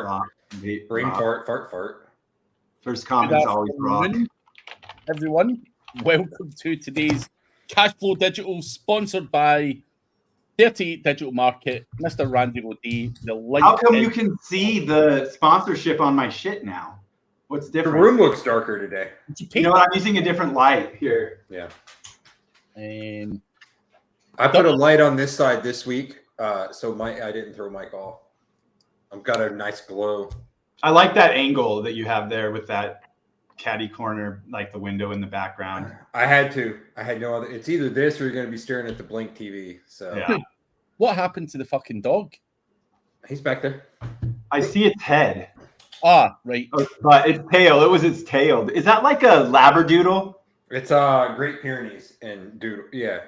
fart. Brain fart, fart, fart. First comments always rock. Everyone, welcome to today's Cashflow Digital, sponsored by 38 Digital Market, Mr. Randy O'D. How come you can see the sponsorship on my shit now? What's different? The room looks darker today. You know what? I'm using a different light here. Yeah. I put a light on this side this week, so I didn't throw Mike off. I've got a nice glow. I like that angle that you have there with that caddy corner, like the window in the background. I had no other. It's either this or you're going to be staring at the Blink TV. So yeah. What happened to the fucking dog? He's back there. I see its head. Ah, right. But its tail. It was its tail. Is that like a labradoodle? It's Great Pyrenees and doodle. Yeah,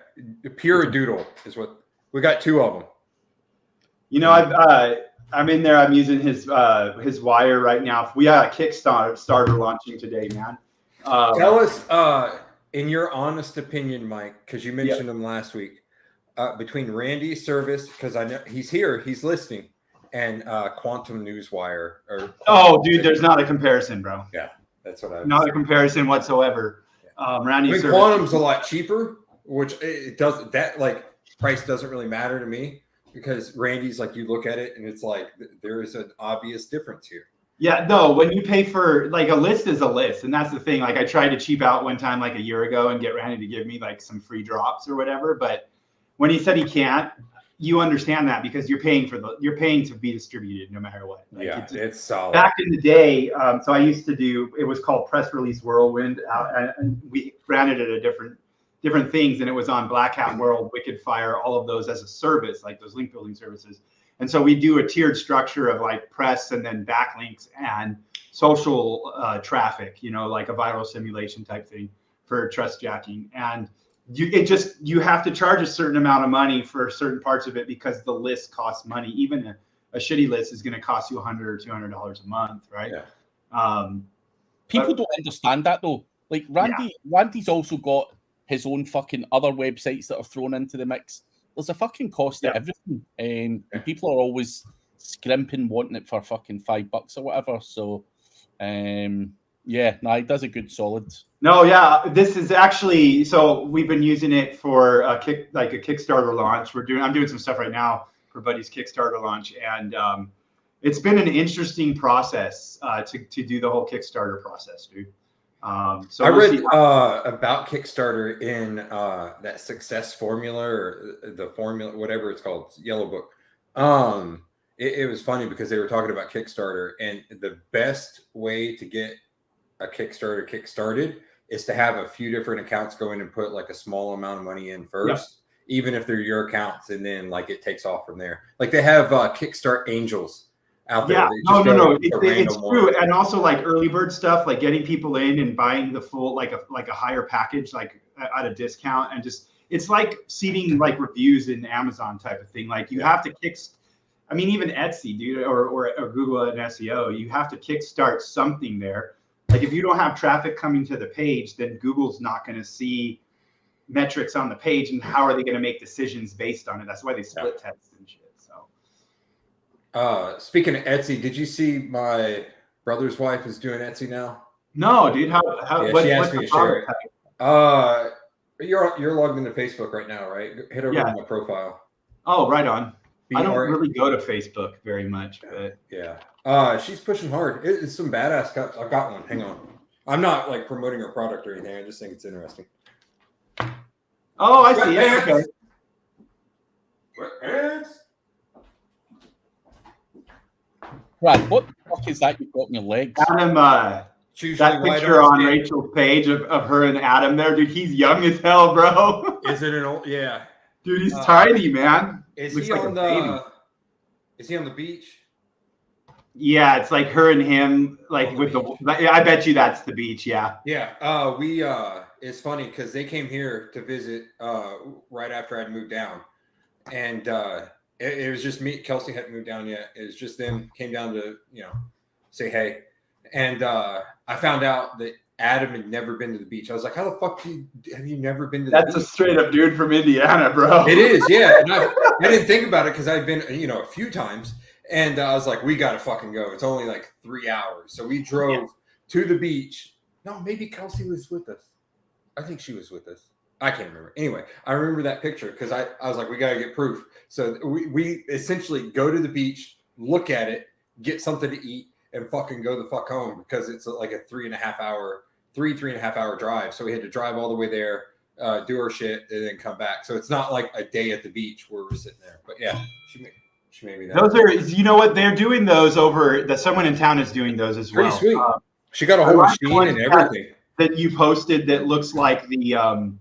pure doodle is what we got. 2 of them. You know, I'm in there. I'm using his wire right now. We got a Kickstarter launching today, man. Tell us, in your honest opinion, Mike, because you mentioned him last week, between Randy's service, because I know he's here, he's listening, and Quantum Newswire. Dude, there's not a comparison, bro. Yeah, that's what I. Not a comparison whatsoever. Randy's service. Quantum's a lot cheaper, which it does that like price doesn't really matter to me. Because Randy's like, you look at it and it's like, there is an obvious difference here. Yeah, no, when you pay for like a list is a list. And that's the thing. Like I tried to cheap out one time, like a year ago and get Randy to give me like some free drops or whatever. But when he said he can't, you understand that because you're paying to be distributed no matter what. Like, yeah, it's solid. Back in the day, so I used to do, it was called Press Release Whirlwind. And we branded it a different things, and it was on Black Hat World, Wicked Fire, all of those as a service, like those link building services. And so we do a tiered structure of like press and then backlinks and social traffic, you know, like a viral simulation type thing for trust jacking. And you have to charge a certain amount of money for certain parts of it because the list costs money. Even a shitty list is going to cost you $100 or $200 a month, right? Yeah. People don't understand that though. Like Randy's also got his own fucking other websites that are thrown into the mix. There's a fucking cost to everything. And people are always scrimping, wanting it for fucking $5 or whatever. So, he does a good solid. No, yeah, this is actually, so we've been using it for a Kickstarter launch. I'm doing some stuff right now for Buddy's Kickstarter launch. And it's been an interesting process to do the whole Kickstarter process, dude. So I read about Kickstarter in that success formula or the formula, whatever it's called, Yellow Book. It was funny because they were talking about Kickstarter, and the best way to get a Kickstarter kickstarted is to have a few different accounts go in and put like a small amount of money in first, even if they're your accounts, and then like it takes off from there. Like they have Kickstart Angels out there. Yeah, no. It's true. And also like early bird stuff, like getting people in and buying the full, like a higher package, like at a discount, and just, it's like seeding like reviews in Amazon type of thing. Like you have to even Etsy, dude, or Google and SEO, you have to kickstart something there. Like if you don't have traffic coming to the page, then Google's not going to see metrics on the page, and how are they going to make decisions based on it? That's why they split tests and shit. Speaking of Etsy, did you see my brother's wife is doing Etsy now? No, dude. How? She asked me to share it. You're logged into Facebook right now, right? Hit over to my profile. Oh, right on. I don't really go to Facebook very much, but she's pushing hard. It's some badass cups. I've got one. Hang on. I'm not like promoting her product or anything. I just think it's interesting. Oh, I see. Yeah, okay. Brad, what the fuck is that you've got in your legs? Adam, that picture on Rachel's page of her and Adam there, dude, he's young as hell, bro. Is it an old? Yeah. Dude, he's tiny, man. Is he on the beach? Yeah, it's like her and him, like with the. I bet you that's the beach. Yeah. Yeah. It's funny because they came here to visit right after I'd moved down, and it was just me. Kelsey hadn't moved down yet. It was just them came down to say hey, and I found out that Adam had never been to the beach. I was like, how the fuck have you never been to the beach? That's a straight up dude from Indiana, bro. It is, yeah. And I didn't think about it because I'd been, a few times. And I was like, we got to fucking go. It's only like 3 hours. So we drove to the beach. No, maybe Kelsey was with us. I think she was with us. I can't remember. Anyway, I remember that picture because I was like, we got to get proof. So we essentially go to the beach, look at it, get something to eat, and fucking go the fuck home because it's like a 3.5 hour drive. So we had to drive all the way there, do our shit, and then come back. So it's not like a day at the beach where we're sitting there. But yeah, she made me that. Those are, you know what, they're doing those over. Someone in town is doing those as well. Pretty sweet. She got a whole machine and everything. That you posted that looks like the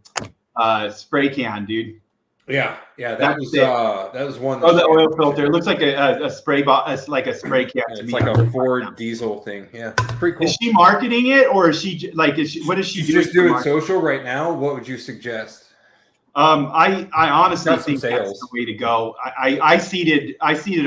spray can, dude. Yeah, that was one. Oh, the oil filter. It looks like a spray like a spray can. It's like a Ford diesel thing. Yeah, it's pretty cool. Is she marketing it, or is she what is she doing? She's doing social right now. What would you suggest? I honestly think that's the way to go. I seeded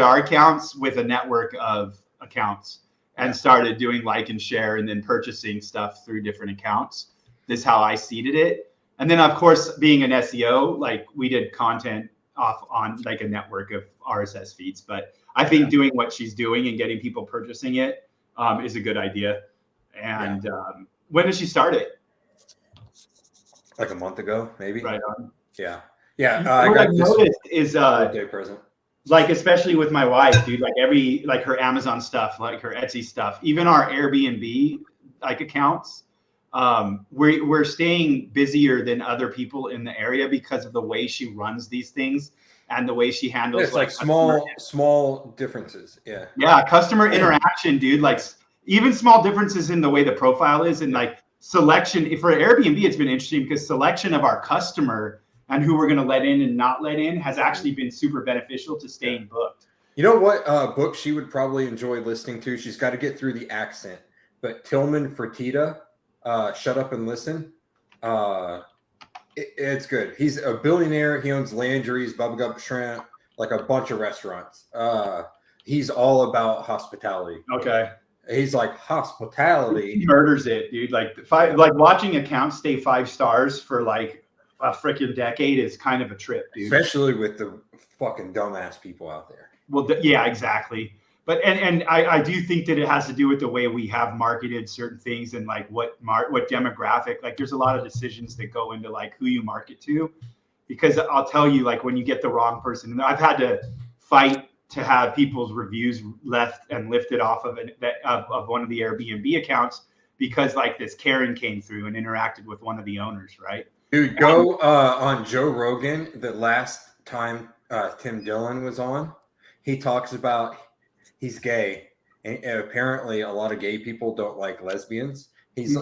our accounts with a network of accounts and started doing like and share and then purchasing stuff through different accounts. This is how I seeded it. And then of course, being an SEO, like we did content off on like a network of RSS feeds. But I think doing what she's doing and getting people purchasing it is a good idea. And when did she start it? Like a month ago, maybe. Right on. Yeah. What I've noticed is birthday present. Like especially with my wife, dude. Like her Amazon stuff, like her Etsy stuff, even our Airbnb like accounts. We're staying busier than other people in the area because of the way she runs these things and the way she handles. It's like small differences. Yeah, customer interaction, dude. Like even small differences in the way the profile is and like selection. For Airbnb, it's been interesting because selection of our customer and who we're going to let in and not let in has actually been super beneficial to staying booked. You know what book she would probably enjoy listening to? She's got to get through the accent. But Tillman Fertitta, Shut Up and Listen. It's good. He's a billionaire. He owns Landry's, Bubba Gump Shrimp, like a bunch of restaurants. He's all about hospitality. Okay. He's like hospitality. He murders it, dude. Like watching accounts stay 5 stars for like a freaking decade is kind of a trip, dude. Especially with the fucking dumbass people out there. Well, yeah, exactly. But and I do think that it has to do with the way we have marketed certain things and like what demographic. Like there's a lot of decisions that go into like who you market to, because I'll tell you, like when you get the wrong person, and I've had to fight to have people's reviews left and lifted off of one of the Airbnb accounts because like this Karen came through and interacted with one of the owners, right? Dude, go on Joe Rogan. The last time Tim Dillon was on, he talks about he's gay, and apparently a lot of gay people don't like lesbians. He's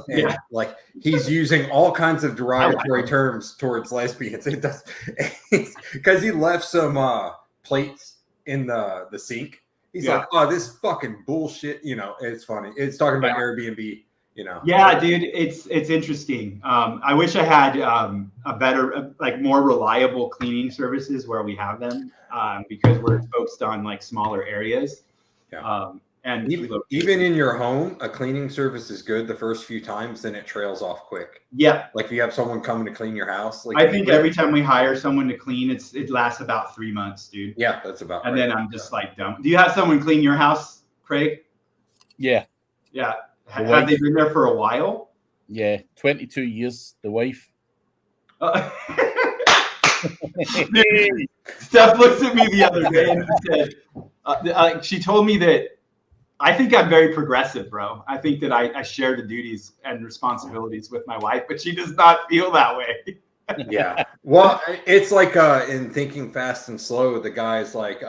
using all kinds of derogatory terms towards lesbians. It does because he left some plates in the sink. He's like, oh, this fucking bullshit. You know, it's funny. It's talking about Airbnb. You know. Yeah, dude, it's interesting. I wish I had a better, like more reliable cleaning services where we have them because we're focused on like smaller areas. Yeah. And even in your home, a cleaning service is good the first few times, then it trails off quick. Yeah. Like if you have someone coming to clean your house. Like I think every time we hire someone to clean, it lasts about 3 months, dude. Yeah, that's about and right. Then I'm just like dumb. Do you have someone clean your house, Craig? Yeah. Yeah. Have they been there for a while? Yeah, 22 years, the wife. Steph looked at me the other day and said, she told me that I think I'm very progressive, bro. I think that I share the duties and responsibilities with my wife, but she does not feel that way. Yeah. Well, it's like in Thinking Fast and Slow, the guy's like,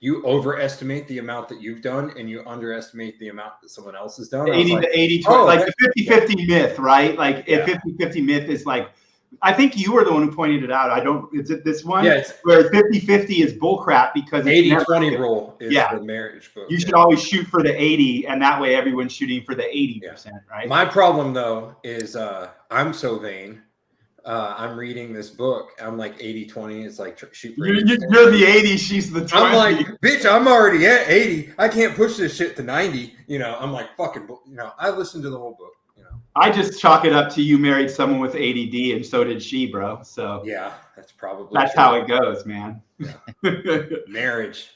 you overestimate the amount that you've done and you underestimate the amount that someone else has done. 80 to 80, 20, like the 50-50 myth, right? Like 50-50 myth is like, I think you were the one who pointed it out. Is it this one? Yeah, where 50-50 is bullcrap because 80-20 rule is the marriage book. You should always shoot for the 80, and that way everyone's shooting for the 80%, right? My problem though is I'm so vain. I'm reading this book. I'm like 80-20. It's like shoot for 80. You're the 80. She's the 20. I'm like, bitch, I'm already at 80. I can't push this shit to 90. You know, I'm like, fucking, you know, I listened to the whole book. You know, I just chalk it up to you married someone with ADD, and so did she, bro. So yeah, that's probably how it goes, man. Yeah. Marriage.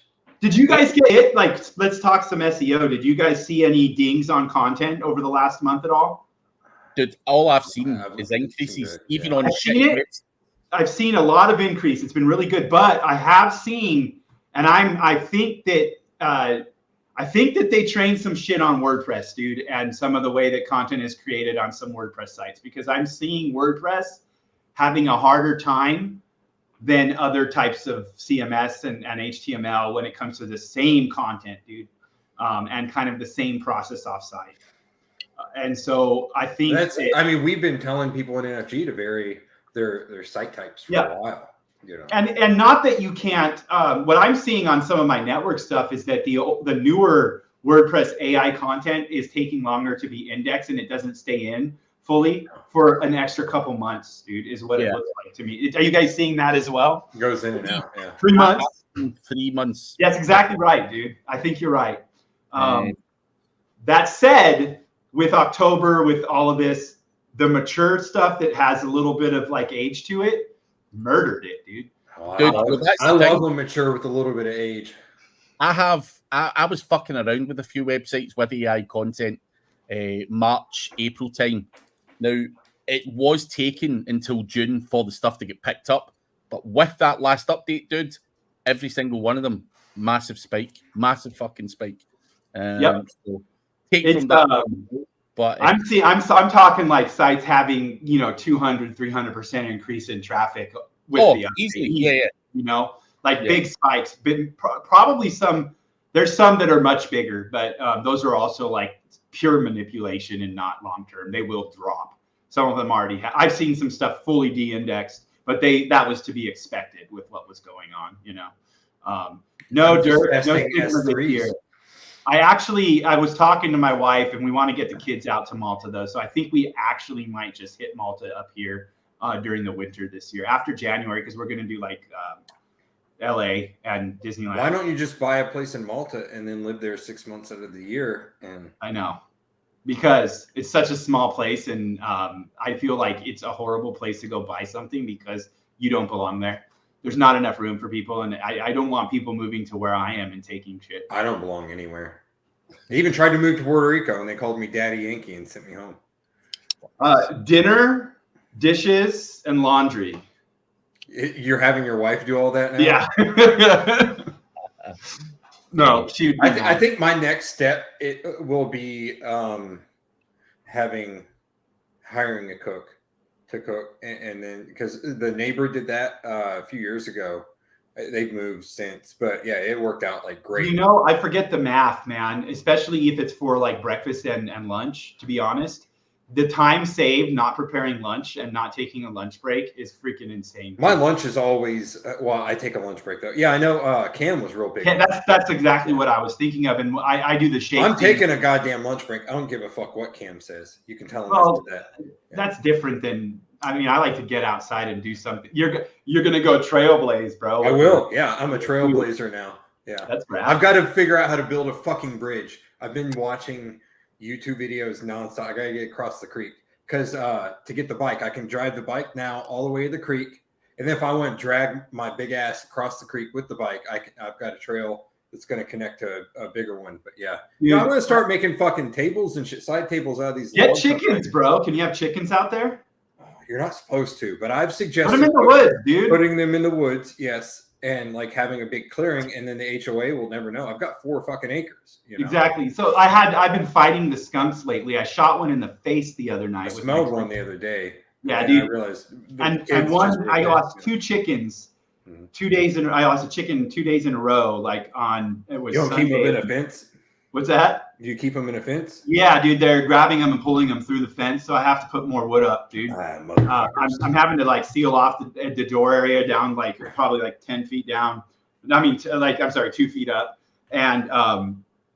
Did you guys get it? Like, let's talk some SEO. Did you guys see any dings on content over the last month at all? Dude, all I've seen is increases, even on shit. I've seen a lot of increase. It's been really good, but I have seen, and I think that they trained some shit on WordPress, dude, and some of the way that content is created on some WordPress sites, because I'm seeing WordPress having a harder time than other types of CMS and HTML when it comes to the same content, dude, and kind of the same process offsite. And so I think I mean, we've been telling people in NFG to vary their site types for a while. You know. And not that you can't. What I'm seeing on some of my network stuff is that the newer WordPress AI content is taking longer to be indexed, and it doesn't stay in fully for an extra couple months, dude, is what it looks like to me. Are you guys seeing that as well? It goes in and out, 3 months? 3 months. That's exactly right, dude. I think you're right. That said, with October, with all of this, the mature stuff that has a little bit of like age to it, murdered it, dude. Oh, dude, I love them mature with a little bit of age. I was fucking around with a few websites with AI content March, April time. Now, it was taken until June for the stuff to get picked up. But with that last update, dude, every single one of them, massive spike. Massive fucking spike. Yep. So take from that. But I'm talking like sites having, 200, 300% increase in traffic with the update. Easily. Yeah. You know, like big spikes. Probably there's some that are much bigger, but those are also like pure manipulation and not long term. They will drop. Some of them already have. I've seen some stuff fully de-indexed, but that was to be expected with what was going on, No dirt, no stigma this year. I was talking to my wife, and we want to get the kids out to Malta though. So I think we actually might just hit Malta up here during the winter this year after January, because we're going to do like LA and Disneyland. Why don't you just buy a place in Malta and then live there 6 months out of the year? And I know, because it's such a small place, and I feel like it's a horrible place to go buy something because you don't belong there. There's not enough room for people, and I don't want people moving to where I am and taking shit. I don't belong anywhere. I even tried to move to Puerto Rico, and they called me Daddy Yankee and sent me home. Dinner, dishes, and laundry. You're having your wife do all that now? Yeah. No, I think my next step will be hiring a cook to cook, and then because the neighbor did that a few years ago. They've moved since, but yeah, it worked out like great. I forget the math, man, especially if it's for like breakfast and lunch, to be honest. The time saved not preparing lunch and not taking a lunch break is freaking insane. My lunch is always, I take a lunch break though. Yeah, I know Cam was real big. That's exactly what I was thinking of. And I do the shake. I'm taking a goddamn lunch break. I don't give a fuck what Cam says. You can tell him that. Yeah. That's different than, I like to get outside and do something. You're going to go trailblaze, bro. I will. Yeah, I'm a trailblazer now. Yeah. That's rad. I've got to figure out how to build a fucking bridge. I've been watching YouTube videos nonstop. I gotta get across the creek because to get the bike, I can drive the bike now all the way to the creek, and then if I want to drag my big ass across the creek with the bike, I've got a trail that's going to connect to a bigger one. But yeah, I'm going to start making fucking tables and shit, side tables out of these. Get chickens, bro. Can you have chickens out there? You're not supposed to, but I've suggested put them in the woods, dude. Putting them in the woods, yes. And like having a big clearing, and then the HOA will never know. I've got 4 fucking acres. Exactly. So I've been fighting the skunks lately. I shot one in the face the other night. I smelled one the other day. Yeah, dude. I realized. I lost 2 chickens. 2 days in. I lost a chicken 2 days in a row. Like on it was. You don't Sunday. keep them in a fence. What's that? Do you keep them in a fence? Yeah, dude. They're grabbing them and pulling them through the fence, so I have to put more wood up, dude. I'm having to like seal off the door area down like probably like 10 feet down. 2 feet up. And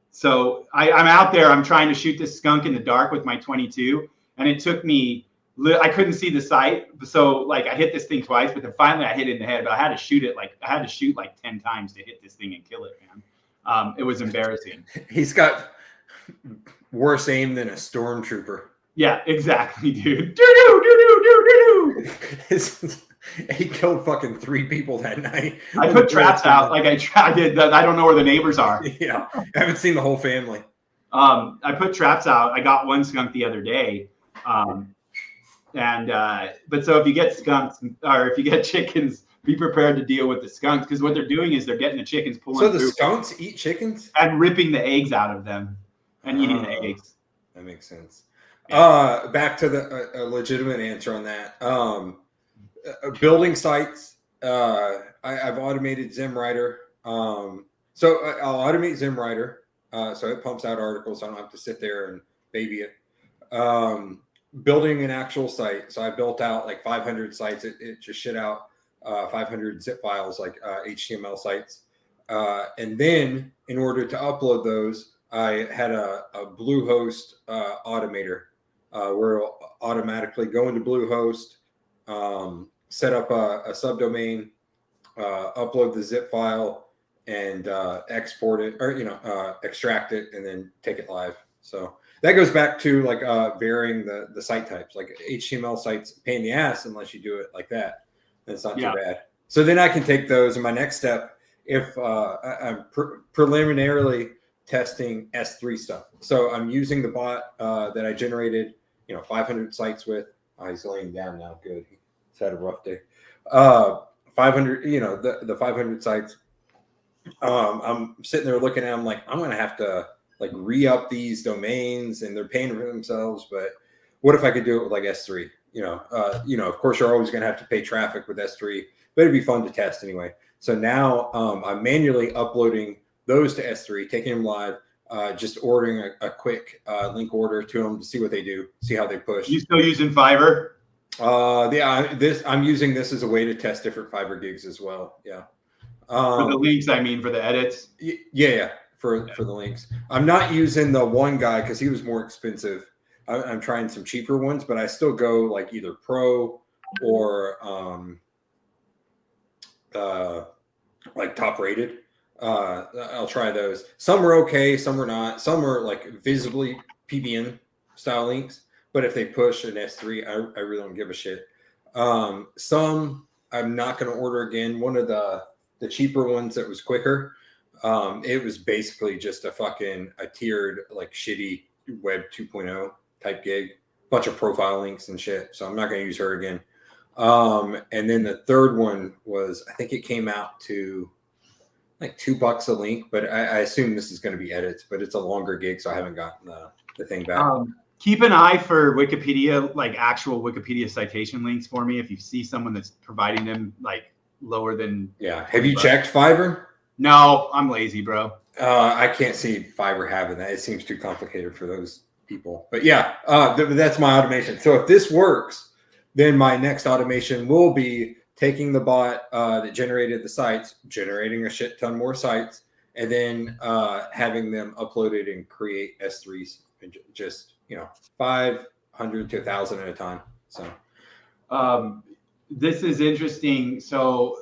so I'm out there. I'm trying to shoot this skunk in the dark with my 22, and it took me. I couldn't see the sight, so like I hit this thing twice, but then finally I hit it in the head. But I had to shoot like 10 times to hit this thing and kill it, man. It was embarrassing. He's got worse aim than a stormtrooper. Yeah, exactly, dude. Do. He killed fucking 3 people that night. I put traps out. Like I did. I don't know where the neighbors are. Yeah, I haven't seen the whole family. I put traps out. I got one skunk the other day. But so if you get skunks or if you get chickens, be prepared to deal with the skunks, because what they're doing is they're getting the chickens pulling. So the skunks eat chickens and ripping the eggs out of them and eating the eggs. That makes sense. Yeah. Back to the legitimate answer on that. Building sites. I've automated ZimWriter. So I'll automate ZimWriter. So it pumps out articles. So I don't have to sit there and baby it. Building an actual site. So I built out like 500 sites. It just shit out 500 zip files, like HTML sites. And then in order to upload those, I had a Bluehost automator where it'll automatically go into Bluehost, set up a subdomain, upload the zip file, and export it, or extract it, and then take it live. So that goes back to like varying the site types. Like HTML sites pain in the ass unless you do it like that. That's not too bad. So then I can take those, and my next step, if I'm preliminarily testing S3 stuff. So I'm using the bot that I generated, 500 sites with. Oh, he's laying down now. Good. He's had a rough day. 500, the 500 sites. I'm sitting there looking at them like, I'm going to have to like re-up these domains, and they're paying for themselves. But what if I could do it with like S3? Of course, you're always going to have to pay traffic with S3, but it'd be fun to test anyway. So now I'm manually uploading those to S3, taking them live, just ordering a quick link order to them to see what they do, see how they push. You still using Fiverr? I'm using this as a way to test different Fiverr gigs as well. Yeah. For the links, I mean, for the edits. Yeah. For the links, I'm not using the one guy because he was more expensive. I'm trying some cheaper ones, but I still go like either pro or like top rated. I'll try those. Some are okay, some are not. Some are like visibly PBN style links, but if they push an S3, I really don't give a shit. Some I'm not going to order again. One of the cheaper ones that was quicker, it was basically just a tiered like shitty web 2.0 type gig, bunch of profile links and shit. So I'm not going to use her again. And then the third one was, I think it came out to like $2 a link, but I assume this is going to be edits, but it's a longer gig, so I haven't gotten the thing back. Keep an eye for Wikipedia, like actual Wikipedia citation links for me. If you see someone that's providing them like lower than. Yeah. Have you checked Fiverr? No, I'm lazy, bro. I can't see Fiverr having that. It seems too complicated for those people. But yeah, that's my automation. So if this works, then my next automation will be taking the bot that generated the sites, generating a shit ton more sites, and then having them uploaded and create S3s, and just 500 to 1,000 at a time. So this is interesting. So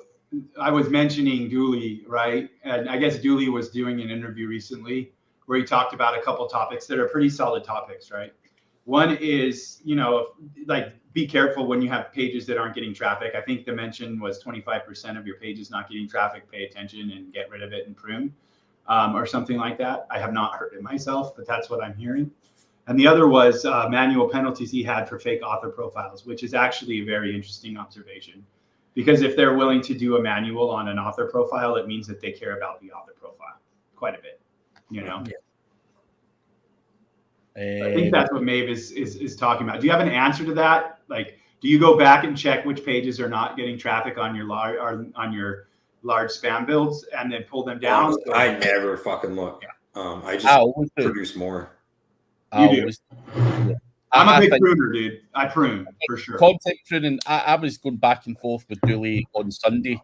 I was mentioning Dooley, right? And I guess Dooley was doing an interview recently where he talked about a couple topics that are pretty solid topics, right? One is, like be careful when you have pages that aren't getting traffic. I think the mention was 25% of your pages not getting traffic. Pay attention and get rid of it and prune, or something like that. I have not heard it myself, but that's what I'm hearing. And the other was manual penalties he had for fake author profiles, which is actually a very interesting observation. Because if they're willing to do a manual on an author profile, it means that they care about the author profile quite a bit, Yeah. I think that's what Maeve is talking about. Do you have an answer to that? Like, do you go back and check which pages are not getting traffic on your large spam builds and then pull them down? I never fucking look. I just produce more. You do. I'm a big pruner, dude. I prune for sure. Content pruning. I was going back and forth with Dooley on Sunday,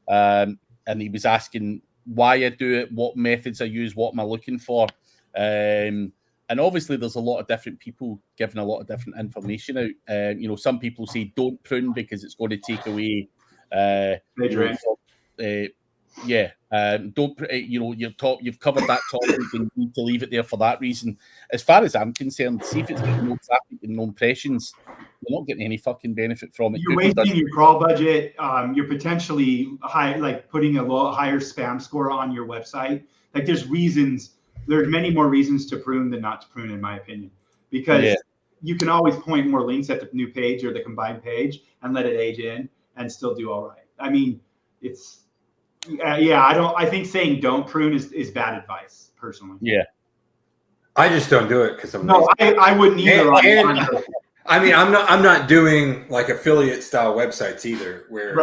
and he was asking why I do it, what methods I use, what am I looking for. And obviously, there's a lot of different people giving a lot of different information out. Some people say don't prune because it's going to take away. Don't. You've covered that topic and you need to leave it there for that reason. As far as I'm concerned, see if it's got no traffic and no impressions. You're not getting any fucking benefit from it. You're wasting your crawl budget. You're potentially putting a higher spam score on your website. Like there's many more reasons to prune than not to prune, in my opinion, because you can always point more links at the new page or the combined page and let it age in and still do all right. I mean, I think saying don't prune is bad advice personally. Yeah. I just don't do it because I'm no, I wouldn't either. I mean, I'm not doing like affiliate style websites either, where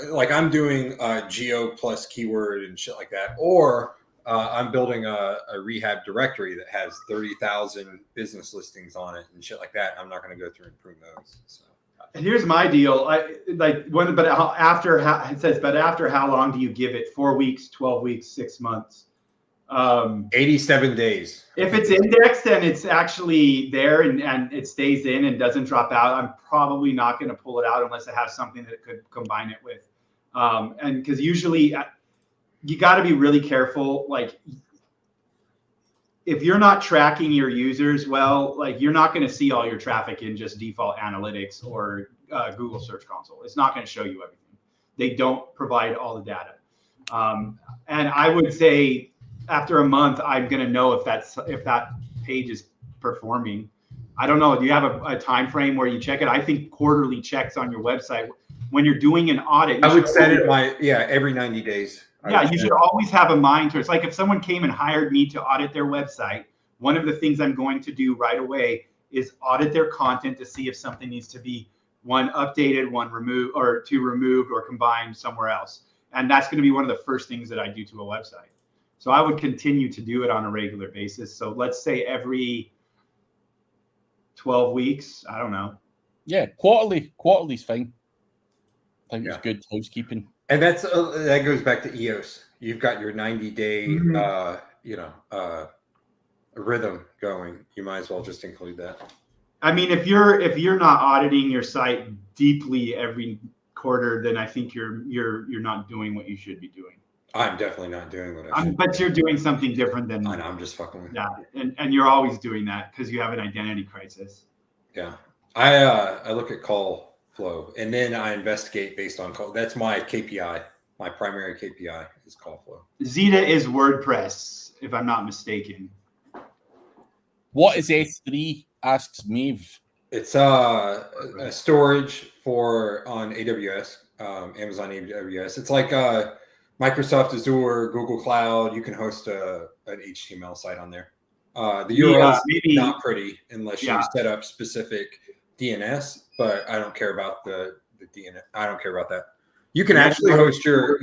like I'm doing geo plus keyword and shit like that, or I'm building a rehab directory that has 30,000 business listings on it and shit like that. I'm not going to go through and prune those. So. Here's my deal. After how long do you give it? 4 weeks, 12 weeks, 6 months? 87 days. If it's indexed and it's actually there and it stays in and doesn't drop out, I'm probably not going to pull it out unless I have something that could combine it with. And because usually you got to be really careful. Like if you're not tracking your users well, like you're not going to see all your traffic in just default analytics or Google Search Console. It's not going to show you everything. They don't provide all the data. And I would say after a month, I'm going to know if that page is performing. I don't know. Do you have a time frame where you check it? I think quarterly checks on your website. When you're doing an audit, I would set it every 90 days. Yeah, you should always have a mind to it. It's like if someone came and hired me to audit their website, one of the things I'm going to do right away is audit their content to see if something needs to be one updated, one removed, or two removed or combined somewhere else. And that's going to be one of the first things that I do to a website. So I would continue to do it on a regular basis. So let's say every 12 weeks. I don't know. Yeah, quarterly's fine. I think it's good housekeeping. And that goes back to EOS. You've got your 90-day, rhythm going. You might as well just include that. I mean, if you're not auditing your site deeply every quarter, then I think you're not doing what you should be doing. I'm definitely not doing what I should. But you're doing something different than. I know, I'm just fucking with you. Yeah, and you're always doing that because you have an identity crisis. Yeah, I look at call flow, and then I investigate based on call. That's my KPI. My primary KPI is call flow. Zeta is WordPress, if I'm not mistaken. What is S3? Asks Maeve. It's a storage on AWS, Amazon AWS. It's like Microsoft Azure, Google Cloud. You can host an HTML site on there. The URL is not pretty unless you set up specific DNS, but I don't care about the DNS. I don't care about that. You can actually host your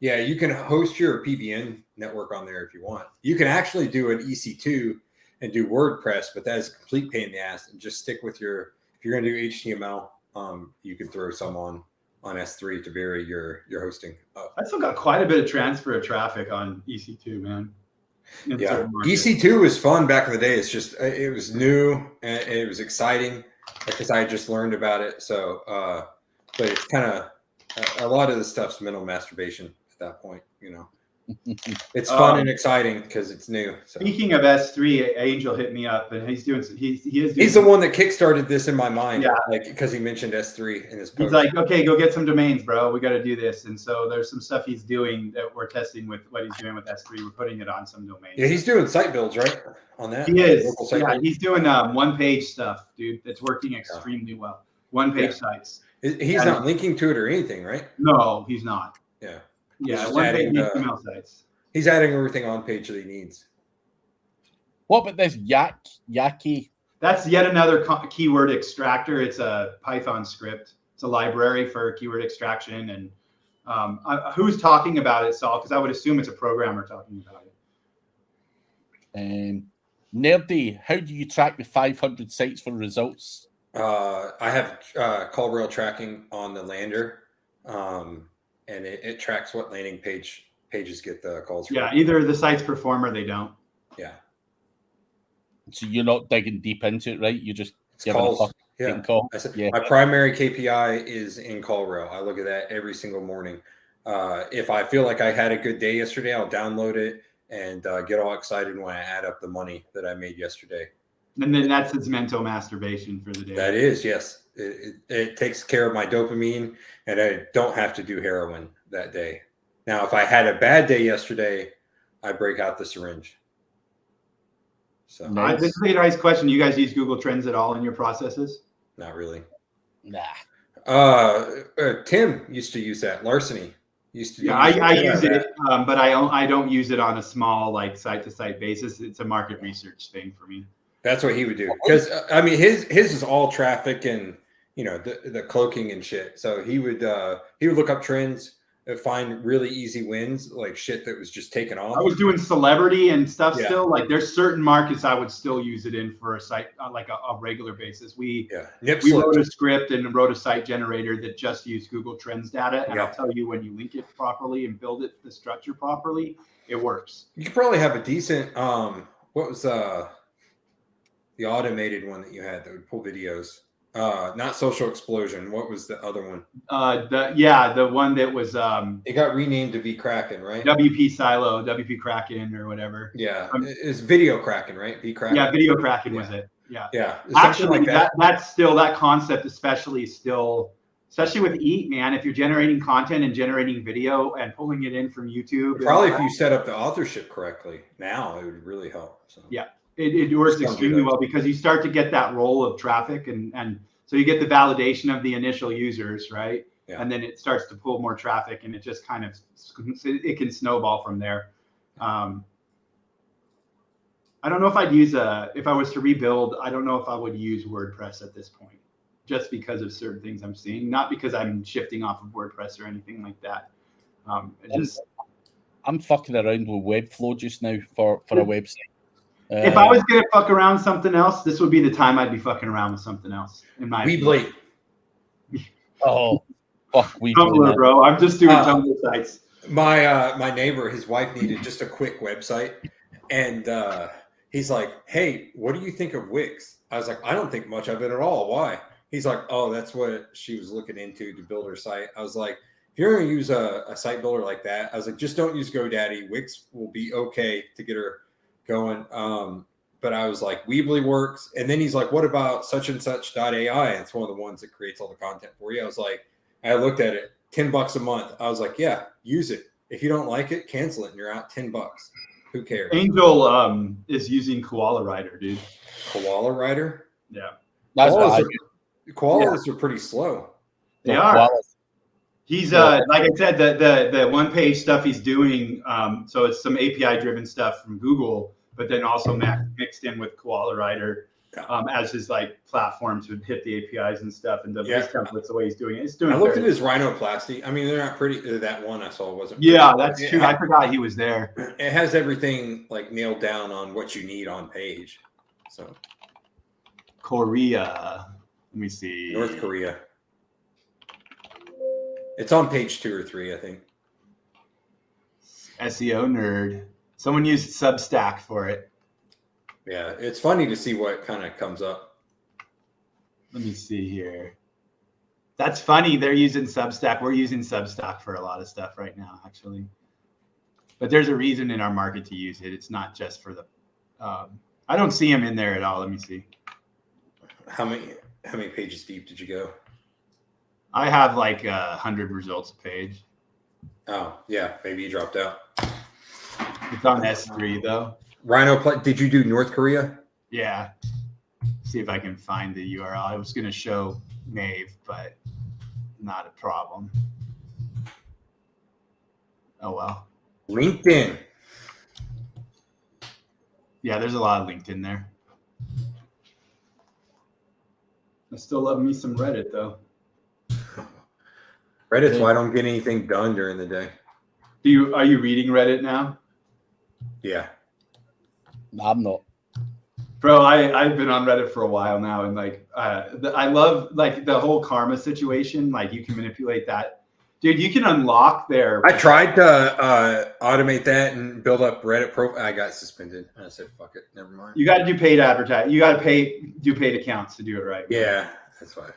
you can host your PBN network on there if you want. You can actually do an EC2 and do WordPress, but that is a complete pain in the ass. And just stick with if you're going to do HTML, you can throw some on S3 to vary your hosting up. I still got quite a bit of transfer of traffic on EC2, man. Yeah, EC2 was fun back in the day. It's just it was new and it was exciting because I had just learned about it. So, but it's kind of a lot of the stuff's mental masturbation at that point. It's fun and exciting because it's new. So. Speaking of S3, Angel hit me up and he's the one that kickstarted this in my mind. Yeah, like because he mentioned S3 in his post. He's like, okay, go get some domains, bro. We got to do this. And so there's some stuff he's doing that we're testing with what he's doing with S3. We're putting it on some domains. Yeah, he's doing site builds, right? On that. He is. Yeah, he's doing one-page stuff, dude. That's working extremely well. One-page sites. He's not linking to it or anything, right? No, he's not. Yeah. Yeah, one-page HTML sites. He's adding everything on page that he needs. What about this Yaki? That's yet another keyword extractor. It's a Python script. It's a library for keyword extraction. And who's talking about it, Saul? Because I would assume it's a programmer talking about it. Nerdy, how do you track the 500 sites for results? I have call rail tracking on the lander. And it tracks what landing pages get the calls from. Yeah, either the sites perform or they don't. Yeah. So you're not digging deep into it, right? You just calls. Call. My primary KPI is in call rail. I look at that every single morning. If I feel like I had a good day yesterday, I'll download it and get all excited when I add up the money that I made yesterday. And then that's his mental masturbation for the day. That is, yes. It takes care of my dopamine, and I don't have to do heroin that day. Now, if I had a bad day yesterday, I break out the syringe. So Nice. This is a nice question. You guys use Google Trends at all in your processes? not really. Nah. Tim used to use that. Larceny used to. Yeah, I use it, but I don't use it on a small like site-to-site basis. It's a market research thing for me. That's what he would do, because I mean his is all traffic and the cloaking and shit. So he would look up trends, find really easy wins, like shit that was just taken off. I was doing celebrity and stuff Yeah. still. Like there's certain markets I would still use it in for a site on like a regular basis. We wrote a script and wrote a site generator that just used Google Trends data, and I'll tell you, when you link it properly and build it the structure properly, it works. You could probably have a decent what was the automated one that you had that would pull videos? Not Social Explosion. What was the other one? The one that was it got renamed to vKraken, right? WP Silo, WP Kraken, or whatever. Yeah, it's Video Kraken, right? vKraken. Yeah, Video Kraken was it. Yeah. Yeah. Actually, like that's still that concept, especially with Eat, man. If you're generating content and generating video and pulling it in from YouTube, probably if you set up the authorship correctly, now it would really help. So. Yeah. It works extremely well because you start to get that roll of traffic, and so you get the validation of the initial users, right? Yeah. And then it starts to pull more traffic, and it just kind of it can snowball from there. I don't know if I'd use if I was to rebuild, I don't know if I would use WordPress at this point, just because of certain things I'm seeing, not because I'm shifting off of WordPress or anything like that. I'm fucking around with Webflow just now for a website. If I was gonna fuck around with something else, this would be the time I'd be fucking around with something else. In my Weebly. Oh, fuck Weebly, Tumblr, bro. I'm just doing Tumblr sites. My neighbor, his wife needed just a quick website, and he's like, "Hey, what do you think of Wix?" I was like, "I don't think much of it at all. Why?" He's like, "Oh, that's what she was looking into to build her site." I was like, "If you're gonna use a site builder like that," I was like, "just don't use GoDaddy. Wix will be okay to get her going." But I was like, Weebly works. And then he's like, what about such and such.ai? And it's one of the ones that creates all the content for you. I was like, I looked at it, $10 a month. I was like, yeah, use it. If you don't like it, cancel it and you're out $10. Who cares? Angel is using Koala Rider, dude. Koala Rider? Yeah. That's koalas are pretty slow. They are. He's like I said, the one page stuff he's doing. So it's some API driven stuff from Google, but then also mixed in with Koala Rider as his like platform to hit the APIs and stuff, and his templates, the way he's doing it. It's doing. I looked at his rhinoplasty. I mean, they're not pretty. That one I saw wasn't. Yeah, that's true. I forgot he was there. It has everything like nailed down on what you need on page. So Korea. Let me see. North Korea. It's on page 2 or 3, I think. SEO nerd. Someone used Substack for it. Yeah, it's funny to see what kind of comes up. Let me see here. That's funny. They're using Substack. We're using Substack for a lot of stuff right now, actually. But there's a reason in our market to use it. It's not just for the. I don't see him in there at all. Let me see. How many pages deep did you go? I have like 100 results a page. Oh yeah, maybe you dropped out. It's on S3 though. Did you do North Korea? Yeah. See if I can find the URL. I was going to show Maeve, but not a problem. Oh well. LinkedIn. Yeah, there's a lot of LinkedIn there. I still love me some Reddit though. Reddit's why I don't get anything done during the day. Are you reading Reddit now? Yeah. I'm not. Bro, I've been on Reddit for a while now, and like I love like the whole karma situation. Like you can manipulate that. Dude, you can unlock their. I tried to automate that and build up Reddit profile. I got suspended. I said, "Fuck it, never mind." You got to do paid advertising. You got to do paid accounts to do it right. Yeah, that's why.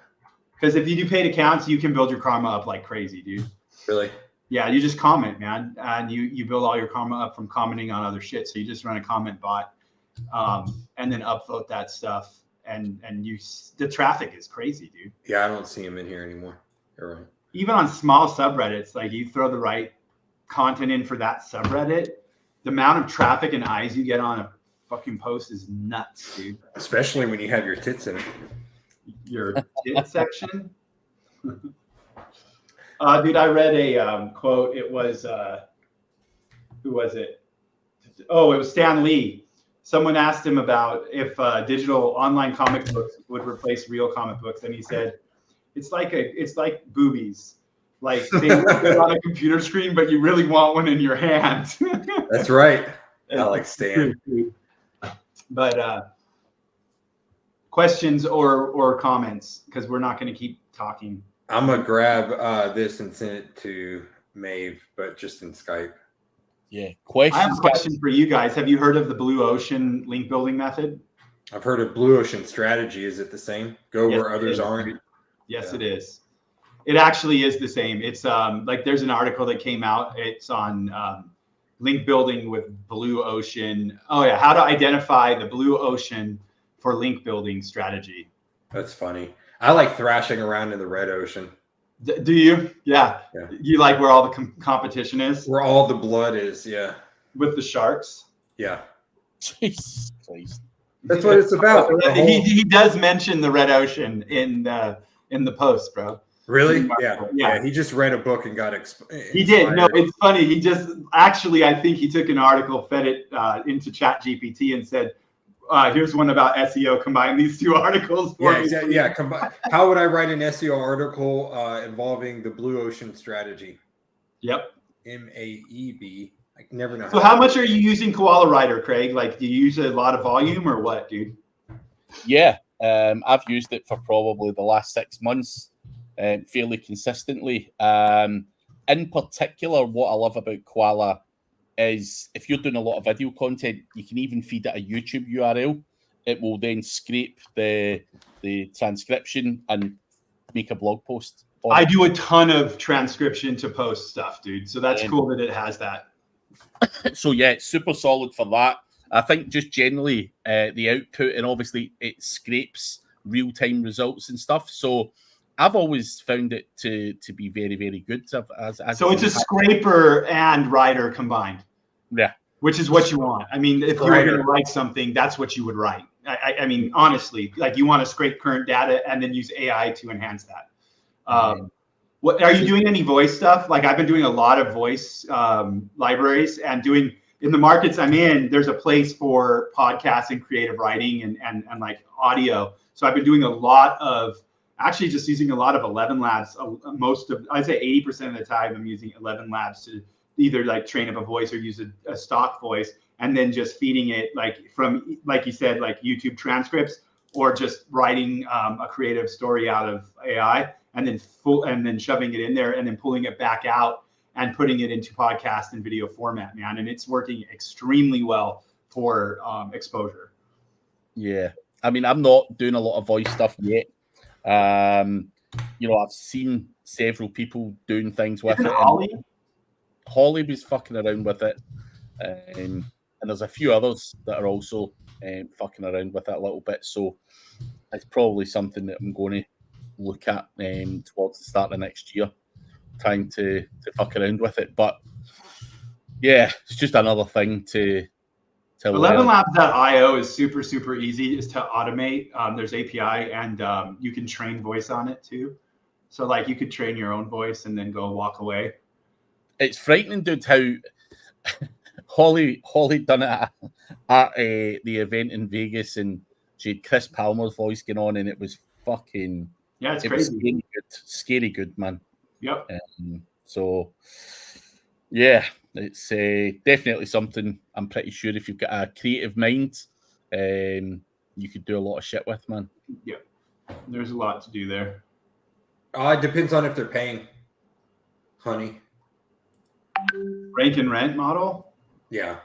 Because if you do paid accounts, you can build your karma up like crazy, dude. Really? Yeah, you just comment, man, and you build all your karma up from commenting on other shit. So you just run a comment bot, and then upvote that stuff. And the traffic is crazy, dude. Yeah, I don't see them in here anymore. You're right. Even on small subreddits, like you throw the right content in for that subreddit, the amount of traffic and eyes you get on a fucking post is nuts, dude. Especially when you have your tits in it. Your tit section. Dude, I read a quote. It was who was it? Oh, it was Stan Lee. Someone asked him about if digital online comic books would replace real comic books, and he said, "It's like boobies. Like they look good on a computer screen, but you really want one in your hand." That's right. I like Stan. But questions or comments, because we're not going to keep talking. I'm gonna grab this and send it to Maeve, but just in Skype. Yeah, I have a question for you guys. Have you heard of the Blue Ocean link building method? I've heard of Blue Ocean strategy. Is it the same? Go where others aren't? Yes, it is. It actually is the same. It's like there's an article that came out. It's on link building with Blue Ocean. Oh yeah, how to identify the Blue Ocean for link building strategy. That's funny. I like thrashing around in the red ocean. Do you? Yeah. You like where all the competition is? Where all the blood is, yeah. With the sharks? Yeah. Jesus Christ. That's what it's about. He does mention the red ocean in the post, bro. Really? Yeah. He just read a book and got He did. No, it's funny. He just actually, I think he took an article, fed it into ChatGPT, and said, here's one about SEO. Combine these two articles. Exactly. Yeah. How would I write an SEO article involving the Blue Ocean strategy? Yep. MAEB. I never know. So how much are you using Koala Writer, Craig? Like, do you use a lot of volume or what, dude? Yeah. I've used it for probably the last 6 months, fairly consistently. In particular, what I love about Koala is if you're doing a lot of video content, you can even feed it a YouTube URL. It will then scrape the transcription and make a blog post. I do a ton of transcription to post stuff, dude. So that's cool that it has that. So yeah, it's super solid for that. I think just generally the output, and obviously it scrapes real-time results and stuff. So I've always found it to be very, very good. So it's a scraper and writer combined. Yeah. Which is what you want. I mean, if you were going to write something, that's what you would write. I mean, honestly, like you want to scrape current data and then use AI to enhance that. What are you doing any voice stuff? Like I've been doing a lot of voice libraries and doing in the markets I'm in, there's a place for podcasts and creative writing and like audio. So I've been doing a lot of actually just using a lot of 11 labs. I'd say 80% of the time I'm using 11 labs to either like train up a voice or use a stock voice, and then just feeding it like from, like you said, like YouTube transcripts, or just writing a creative story out of AI and then shoving it in there and then pulling it back out and putting it into podcast and video format, man. And it's working extremely well for exposure. Yeah. I mean, I'm not doing a lot of voice stuff yet. I've seen several people doing things with it. Holly was fucking around with it. And there's a few others that are also fucking around with it a little bit. So it's probably something that I'm going to look at towards the start of next year, trying to fuck around with it. But yeah, it's just another thing to 11labs.io is super, super easy is to automate. There's API and you can train voice on it too. So like you could train your own voice and then go walk away. It's frightening, dude, how Holly done it at the event in Vegas, and she had Chris Palmer's voice going on, and it was fucking it's crazy. Scary good, man. Yep. So yeah, it's definitely something I'm pretty sure if you've got a creative mind, you could do a lot of shit with, man. Yeah, there's a lot to do there. It depends on if they're paying, honey. Rank and rent model? Yeah.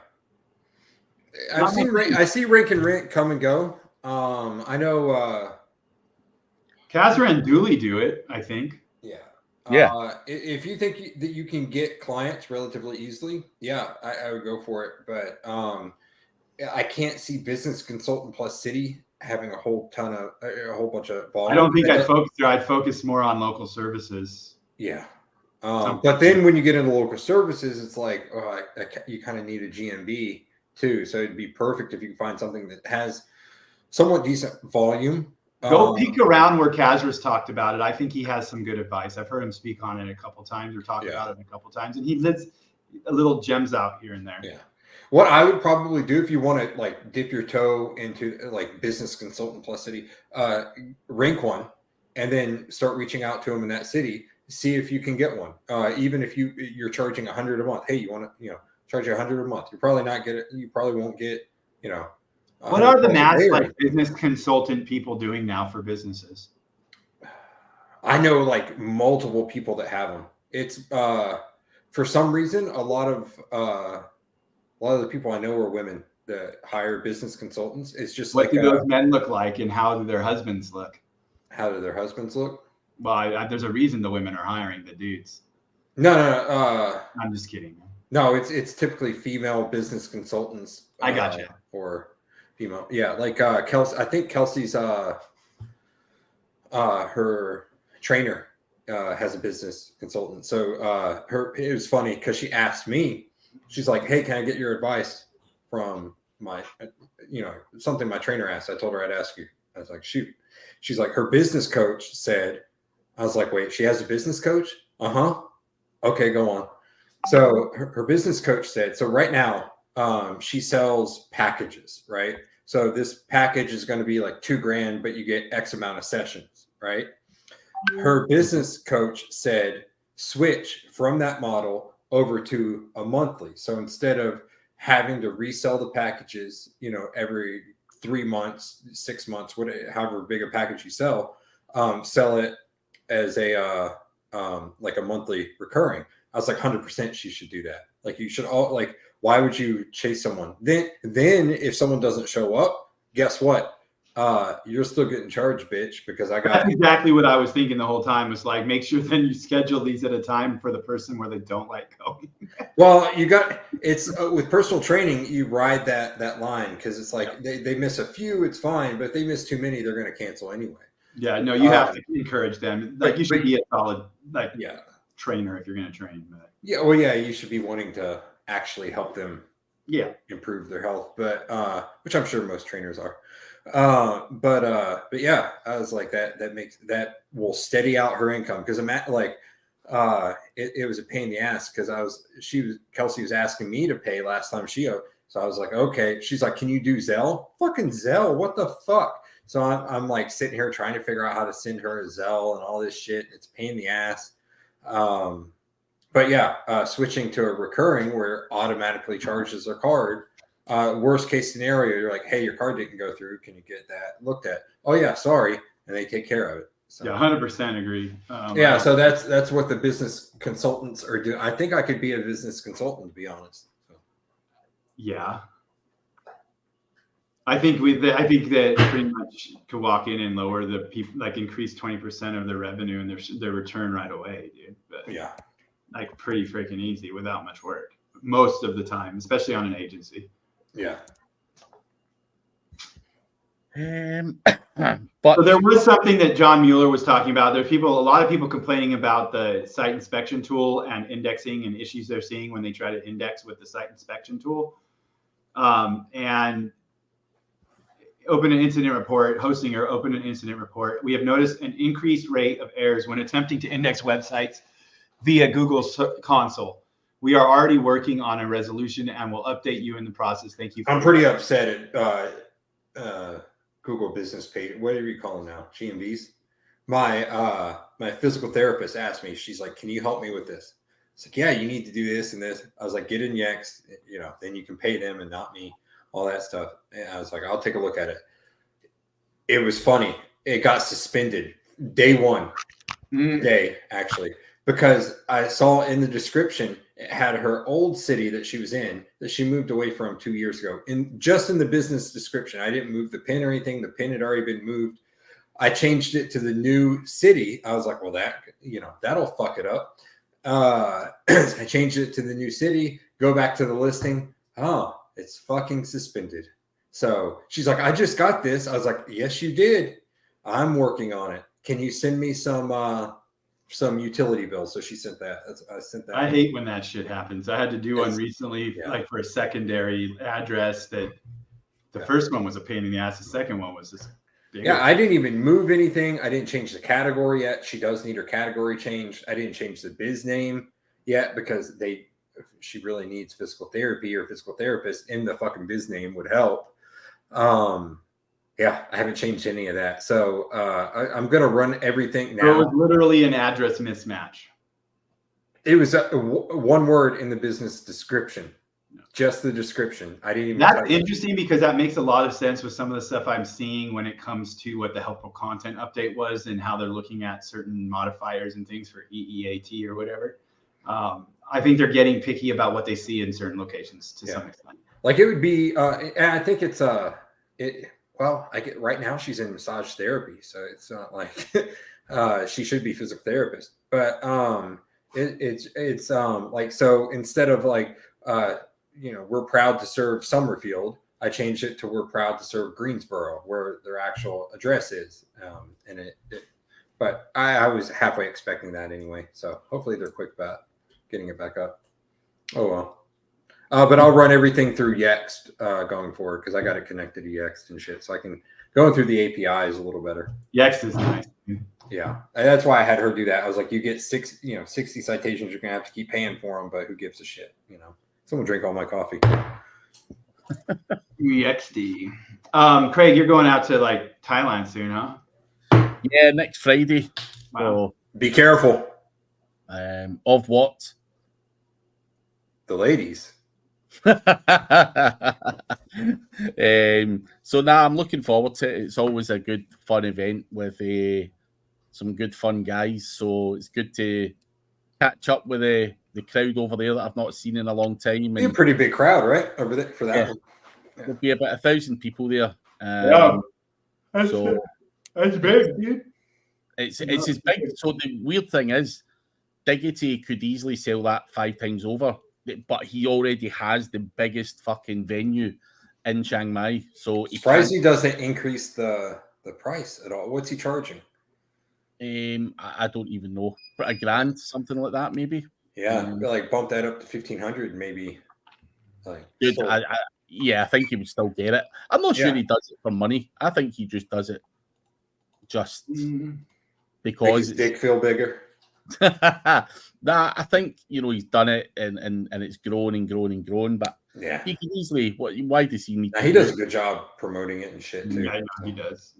I see rank and rent come and go. I know Kazra and Dooley do it, I think. Yeah. If you think that you can get clients relatively easily, I would go for it. But I can't see business consultant plus city having a whole bunch of volume. I don't think I'd focus there. I'd focus more on local services. Yeah. But then when you get into local services, it's like, you kind of need a GMB too. So it'd be perfect if you can find something that has somewhat decent volume. Go peek around where Kazra's talked about it. I think he has some good advice. I've heard him speak on it a couple times or talk about it a couple times, and he lets a little gems out here and there. Yeah. What I would probably do if you want to like dip your toe into like business consultant plus city, rank one, and then start reaching out to them in that city. See if you can get one. Even if you're charging $100 a month. Hey, you want to charge you $100 a month? You probably not get it. You probably won't get What are the mass like business consultant people doing now for businesses? I know like multiple people that have them. It's for some reason a lot of the people I know are women that hire business consultants. It's just what do those men look like, and how do their husbands look? How do their husbands look? Well, there's a reason the women are hiring the dudes. No. I'm just kidding. No, it's typically female business consultants. I got you. For female, yeah, like Kelsey. I think Kelsey's her trainer has a business consultant. So it was funny because she asked me. She's like, "Hey, can I get your advice from my, something my trainer asked?" I told her I'd ask you. I was like, "Shoot." She's like, her business coach said. I was like, "Wait, she has a business coach?" Uh-huh. Okay, go on. So her business coach said, so right now, she sells packages, right? So this package is going to be like $2,000, but you get X amount of sessions, right? Her business coach said, switch from that model over to a monthly. So instead of having to resell the packages, every 3 months, 6 months, however big a package you sell it as a like a monthly recurring. I was like 100% she should do that. Like you should why would you chase someone? Then if someone doesn't show up, guess what? You're still getting charged, bitch, because That's exactly what I was thinking the whole time. Was like, make sure then you schedule these at a time for the person where they don't like going. Well, it's with personal training, you ride that line because it's like they miss a few, it's fine, but if they miss too many, they're going to cancel anyway. Yeah, no, you have to encourage them. Like you should be a solid trainer if you're going to train. But. Yeah, well, yeah, you should be wanting to actually help them. Yeah, improve their health, but which I'm sure most trainers are. But yeah, I was like that will steady out her income because it was a pain in the ass because Kelsey was asking me to pay last time so I was like, okay. She's like, can you do Zelle? Fucking Zelle, what the fuck? So I'm like sitting here trying to figure out how to send her a Zelle and all this shit. It's a pain in the ass. But yeah, switching to a recurring where it automatically charges their card. Worst case scenario, you're like, hey, your card didn't go through. Can you get that looked at? Oh yeah, sorry, and they take care of it. So, yeah, 100% agree. So that's what the business consultants are doing. I think I could be a business consultant, to be honest. So. Yeah, I think that pretty much could walk in and lower the people, like increase 20% of their revenue and their return right away, dude. But yeah, like pretty freaking easy without much work most of the time, especially on an agency. Yeah. But so there was something that John Mueller was talking about. There's a lot of people complaining about the site inspection tool and indexing and issues they're seeing when they try to index with the site inspection tool. And open an incident report, hosting or open an incident report. We have noticed an increased rate of errors when attempting to index websites via Google console. We are already working on a resolution and will update you in the process. Thank you. I'm pretty upset at Google business page. What do you call them now? GMBs. My physical therapist asked me, she's like, can you help me with this? It's like, yeah, you need to do this and this. I was like, get in Yext, then you can pay them and not me, all that stuff. And I was like, I'll take a look at it. It was funny. It got suspended day one, actually, because I saw in the description, it had her old city that she was in that she moved away from 2 years ago. Just in the business description, I didn't move the pin or anything. The pin had already been moved. I changed it to the new city. I was like, well, that'll fuck it up. I changed it to the new city, go back to the listing. Oh, It's fucking suspended. So she's like, I just got this. I was like, yes, you did. I'm working on it. Can you send me some utility bills? So she sent that. I sent that. I hate when that shit happens. I had to do one recently, like for a secondary address that the first one was a pain in the ass. The second one was just bigger. Yeah, I didn't even move anything. I didn't change the category yet. She does need her category changed. I didn't change the biz name yet because she really needs physical therapy or physical therapist in the fucking biz name would help. Yeah, I haven't changed any of that. So I'm going to run everything now. So it was literally an address mismatch. It was one word in the business description, just the description. I didn't even. That's interesting because that makes a lot of sense with some of the stuff I'm seeing when it comes to what the helpful content update was and how they're looking at certain modifiers and things for EEAT or whatever. I think they're getting picky about what they see in certain locations to some extent. Like it would be, and I think it's well, I get right now she's in massage therapy, so it's not like she should be physical therapist. But it's like, so instead of like we're proud to serve Summerfield, I changed it to we're proud to serve Greensboro, where their actual address is. But I was halfway expecting that anyway. So hopefully they're quick about getting it back up. Oh well. But I'll run everything through Yext going forward because I got it connected to Yext and shit, so I can go through the APIs a little better. Yext is nice. Yeah, and that's why I had her do that. I was like, you get 60 citations, you're gonna have to keep paying for them, but who gives a shit? Someone drink all my coffee. UXD. Craig, you're going out to like Thailand soon, huh? Yeah, next Friday. Wow. So, be careful. Of what? The ladies. So now I'm looking forward to it. It's always a good fun event with some good fun guys. So it's good to catch up with the crowd over there that I've not seen in a long time. Be a pretty big crowd, right? Over there for that one. Yeah. There'll be about 1,000 people there. That's big, dude. It's as big. So the weird thing is, Diggity could easily sell that 5 times over, but he already has the biggest fucking venue in Chiang Mai. So surprised he doesn't increase the price at all. What's he charging? I don't even know. $1,000, something like that, maybe. Yeah, like bump that up to 1,500, maybe. Like, dude, I think he would still get it. I'm not sure he does it for money. I think he just does it because make his dick feel bigger. Nah, I think he's done it and it's grown and grown and grown. But yeah, he can easily. Why does he need? He does a good job promoting it and shit too. Yeah, I know he does.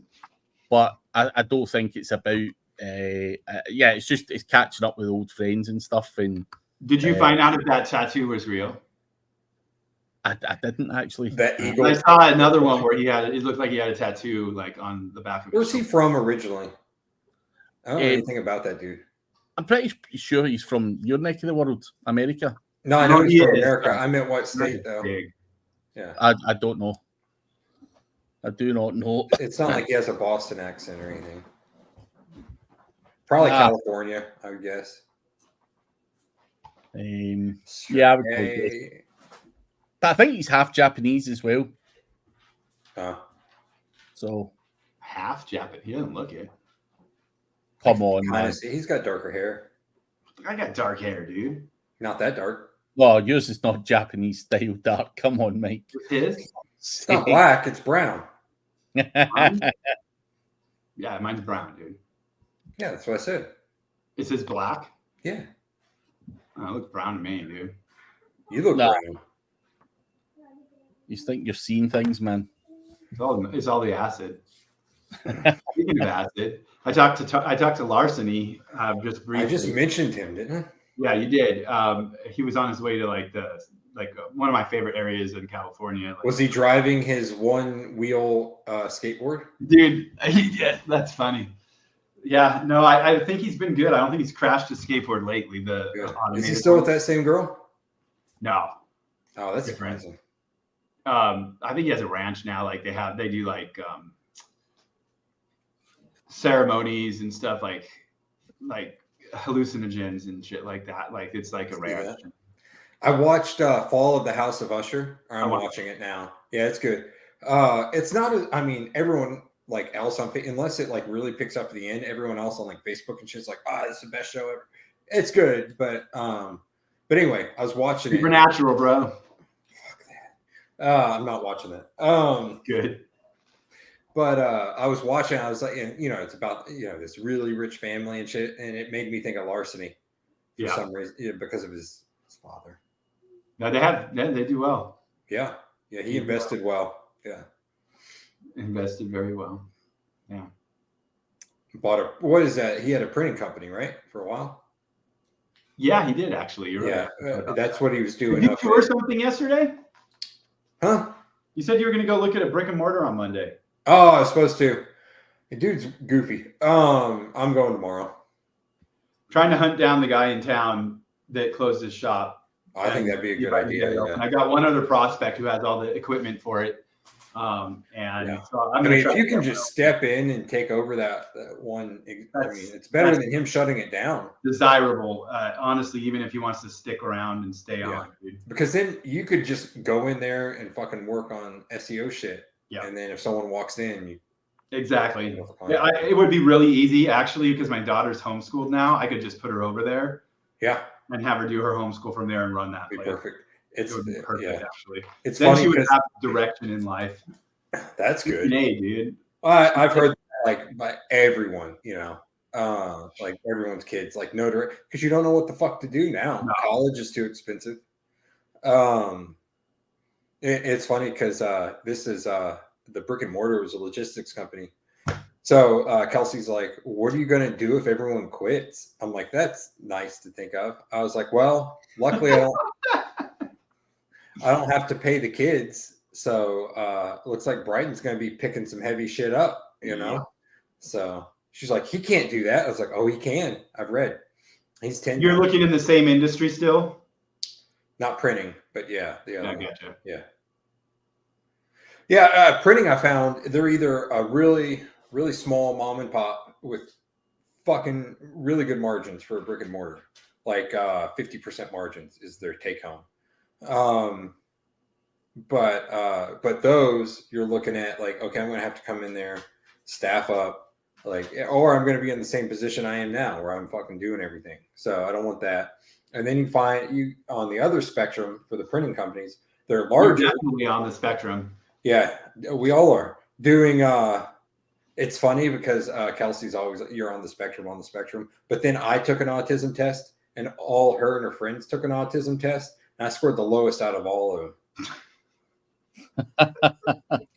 But I don't think it's about. It's catching up with old friends and stuff. And did you find out if that tattoo was real? I didn't actually. That eagle. I saw another one where it looked like he had a tattoo like on the back of his Where's he from originally? I don't know anything about that dude. I'm pretty sure he's from your neck of the world, America. No, I know he's from America. I meant what state though? Big. Yeah. I don't know. I do not know. It's not like he has a Boston accent or anything. Probably California, I would guess. I would guess. But I think he's half Japanese as well. So half Japanese. He doesn't look it. Come on, man. He's got darker hair. I got dark hair, dude. Not that dark. Well, yours is not Japanese style dark. Come on, Mike. It is? It's not black. It's brown. Yeah, mine's brown, dude. Yeah, that's what I said. It says black? Yeah. Oh, it looks brown to me, dude. You look brown. You think you're seeing things, man. It's all the acid. Speaking of acid, I talked to Larceny just briefly. I just mentioned him, didn't I? Yeah, you did. He was on his way to one of my favorite areas in California. Was he driving his one-wheel skateboard? Dude, yeah, that's funny. Yeah, no, I think he's been good. I don't think he's crashed his skateboard lately. Is he still with that same girl? No. Oh, that's surprising. I think he has a ranch now. Like they do like ceremonies and stuff like hallucinogens and shit like that. Like it's like a ranch. I watched Fall of the House of Usher. I'm watched watching it now. Yeah, it's good. It's not. I mean, everyone like else on unless it like really picks up at the end. Everyone else on like Facebook and shit's like, this is the best show ever. It's good, but anyway, I was watching Supernatural, bro. Fuck that. I'm not watching that. Good. But I was watching. I was like, it's about this really rich family and shit, and it made me think of Larceny for some reason, because of his father. No, they do well. Yeah, he invested well. Yeah, invested very well. Yeah, bought what is that? He had a printing company, right, for a while. Yeah, he did actually. You're right. That's what he was doing. Did you tour something yesterday? Huh? You said you were going to go look at a brick and mortar on Monday. Oh, I was supposed to. The dude's goofy. I'm going tomorrow. Trying to hunt down the guy in town that closed his shop. I think that'd be a good idea. Yeah. I got one other prospect who has all the equipment for it. So if you can just step in and take over that one, it's better than him shutting it down. Desirable, honestly, even if he wants to stick around and stay on. Dude. Because then you could just go in there and fucking work on SEO shit. Yeah. And then if someone walks in, Exactly. Yeah, it would be really easy actually, because my daughter's homeschooled now. I could just put her over there. Yeah. And have her do her homeschool from there and run that. Be perfect. It would be perfect, actually. It's then funny she would have direction in in That's good. Dude. I've heard that, by everyone, like everyone's kids, like no direct, because you don't know what the fuck to do now. No. College is too expensive. It's funny because this is the brick and mortar was a logistics company. So Kelsey's like, what are you going to do if everyone quits? I'm like, that's nice to think of. I was like, well, luckily I don't have to pay the kids. So it looks like Brighton's going to be picking some heavy shit up, Yeah. So she's like, he can't do that. I was like, oh, he can. I've read. He's 10. You're looking in the same industry still? Not printing, but yeah. I gotcha. Yeah. Yeah, printing, I found they're either a really, really small mom and pop with fucking really good margins for a brick and mortar, like 50% margins is their take home. But those you're looking at like, okay, I'm going to have to come in there, staff up, or I'm going to be in the same position I am now where I'm fucking doing everything. So I don't want that. And then you find on the other spectrum for the printing companies, they're larger. You're definitely on the spectrum. Yeah, we all are doing. It's funny because Kelsey's always, you're on the spectrum. But then I took an autism test, and all her and her friends took an autism test, and I scored the lowest out of all of them.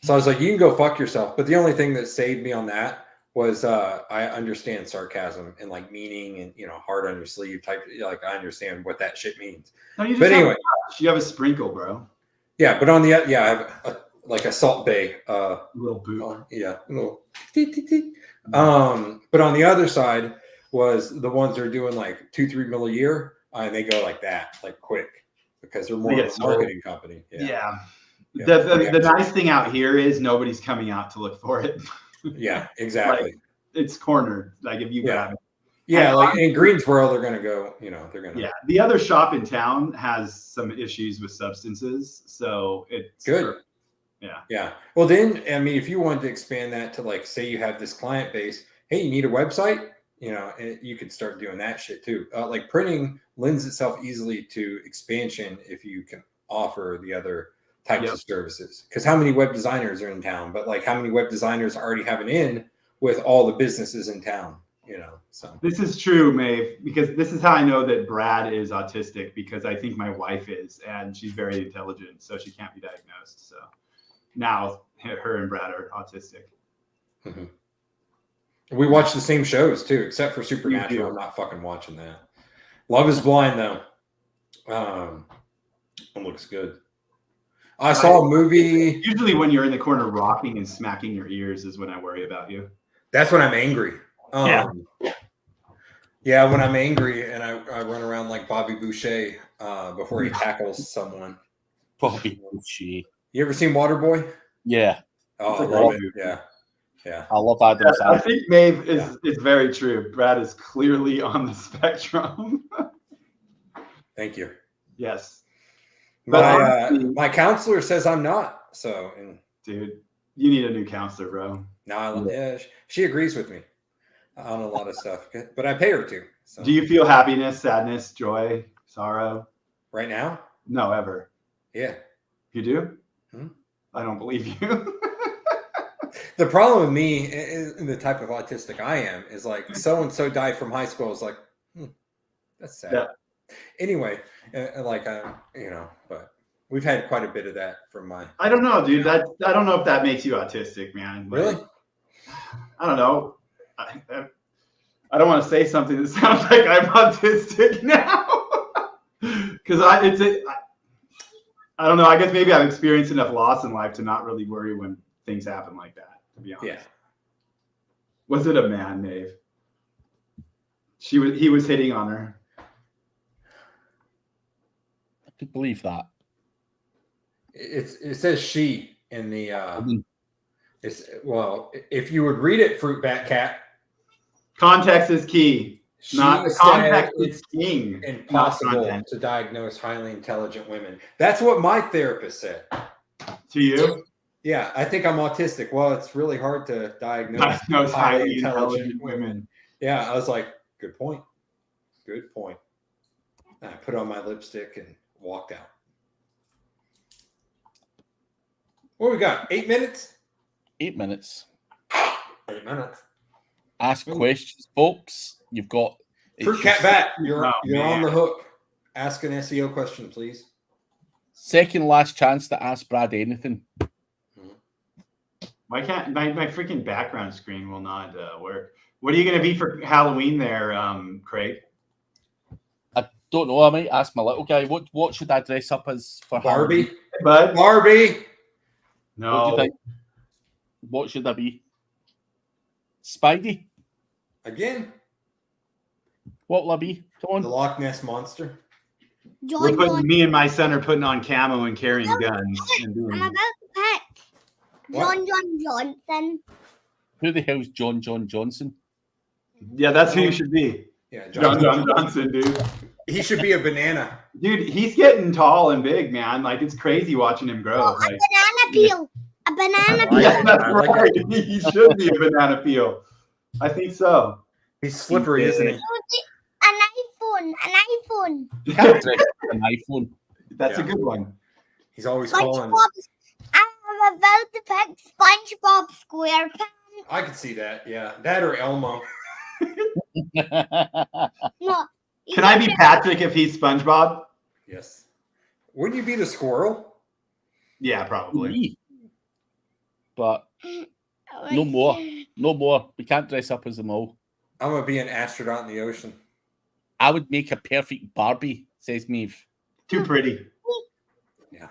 So I was like, you can go fuck yourself. But the only thing that saved me on that was I understand sarcasm and like meaning and heart on your sleeve type. Like I understand what that shit means. No, but anyway, you have a sprinkle, bro. Yeah, but on the I have like a Salt Bay little boot. Little. But on the other side was the ones that are doing like 2-3 mil a year, and they go like that, like quick, because they're more of a marketing company. Yeah. The nice thing out here is nobody's coming out to look for it. Yeah, exactly. It's cornered. Like if you grab it. Yeah, like in Greensboro, they're gonna go. They're gonna. Yeah, the other shop in town has some issues with substances, so it's good. Yeah. Well, then if you wanted to expand that to like, say you have this client base, hey, you need a website, and you could start doing that shit too. Like printing lends itself easily to expansion if you can offer the other types of services. Because how many web designers are in town? But like, how many web designers already have an in with all the businesses in town? So this is true, Maeve, because this is how I know that Brad is autistic, because I think my wife is, and she's very intelligent, so she can't be diagnosed. So now her and Brad are autistic. Mm-hmm. We watch the same shows too, except for Supernatural. I'm not fucking watching that. Love is Blind though. It looks good. I saw a movie. Usually when you're in the corner rocking and smacking your ears is when I worry about you. That's when I'm angry. Yeah, when I'm angry and I run around like Bobby Boucher before he tackles someone. Bobby Boucher. You ever seen Waterboy? Yeah. Oh, I love it. Yeah. I love Adam Sandler. I think Maeve is very true. Brad is clearly on the spectrum. Thank you. Yes. But My counselor says I'm not. So, dude, you need a new counselor, bro. yeah, she agrees with me on a lot of stuff, but I pay her to. So. Do you feel happiness, sadness, joy, sorrow? Right now? No, ever. Yeah. You do? I don't believe you. The problem with me and the type of autistic I am is like so-and-so died from high school. It's like, that's sad. Yeah. Anyway, but we've had quite a bit of that from my. I don't know, dude. I don't know if that makes you autistic, man. Really? I don't know. I don't want to say something that sounds like I'm autistic now, because I don't know. I guess maybe I've experienced enough loss in life to not really worry when things happen like that. To be honest. Yeah. Was it a man, Maeve? He was hitting on her. I could believe that. It says she in the. If you would read it, Fruit Bat Cat. Context is key. Context is king. Impossible to diagnose highly intelligent women. That's what my therapist said. To you? Yeah, I think I'm autistic. Well, it's really hard to diagnose highly intelligent women. Yeah, I was like, good point. Good point. And I put on my lipstick and walked out. What we got? 8 minutes? 8 minutes. 8 minutes. Ask questions, folks. You've got Fruit Cat Bat. You're on the hook. Ask an SEO question, please. Second last chance to ask Brad anything. Why can't my freaking background screen will not work? What are you going to be for Halloween there, Craig? I don't know. I might ask my little guy. What should I dress up as for Barbie? Halloween? Bud? Barbie? No. What do you think? What should I be? Spidey? Again? What will I be? Come on. The Loch Ness Monster? Me and my son are putting on camo and carrying guns. And I'm about to pick John Johnson. Who the hell's John Johnson? Yeah, that's who you should be. Yeah, John Johnson, dude. He should be a banana. Dude, he's getting tall and big, man. Like, it's crazy watching him grow. Oh, like, a banana peel. A banana peel. Yeah, that's right. He should be a banana peel. I think so. He's slippery, isn't he? An iPhone. You can't dress up an iPhone. That's a good one. He's always calling. I'm about to pick SpongeBob SquarePants. I could see that. Yeah, that or Elmo. No. Can I be Patrick if he's SpongeBob? Yes. Wouldn't you be the squirrel? Yeah, probably. But no more. No more. We can't dress up as them all. I'm going to be an astronaut in the ocean. I would make a perfect Barbie, says Maeve. Too pretty. Yeah.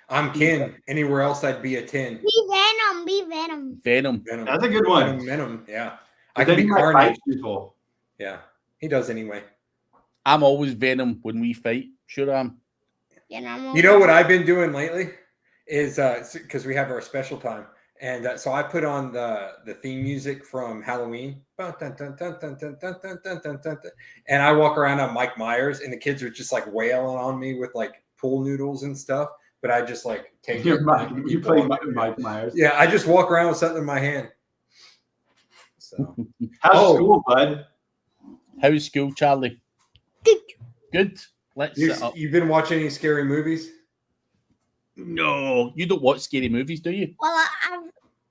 I'm Ken. Anywhere else, I'd be a 10. Be Venom. Venom. That's a good one. Venom, yeah. I I can be Carnage. People. Yeah, he does anyway. I'm always Venom when we fight. Sure am. You know what I've been doing lately is because we have our special time. And so I put on the theme music from Halloween. And I walk around on Mike Myers, and the kids are just like wailing on me with like pool noodles and stuff. But I just like take it. You play Mike Myers. Yeah, I just walk around with something in my hand. So how's school, bud? How's school, Charlie? Good. Let's set up. You've been watching any scary movies? No, you don't watch scary movies, do you? Well,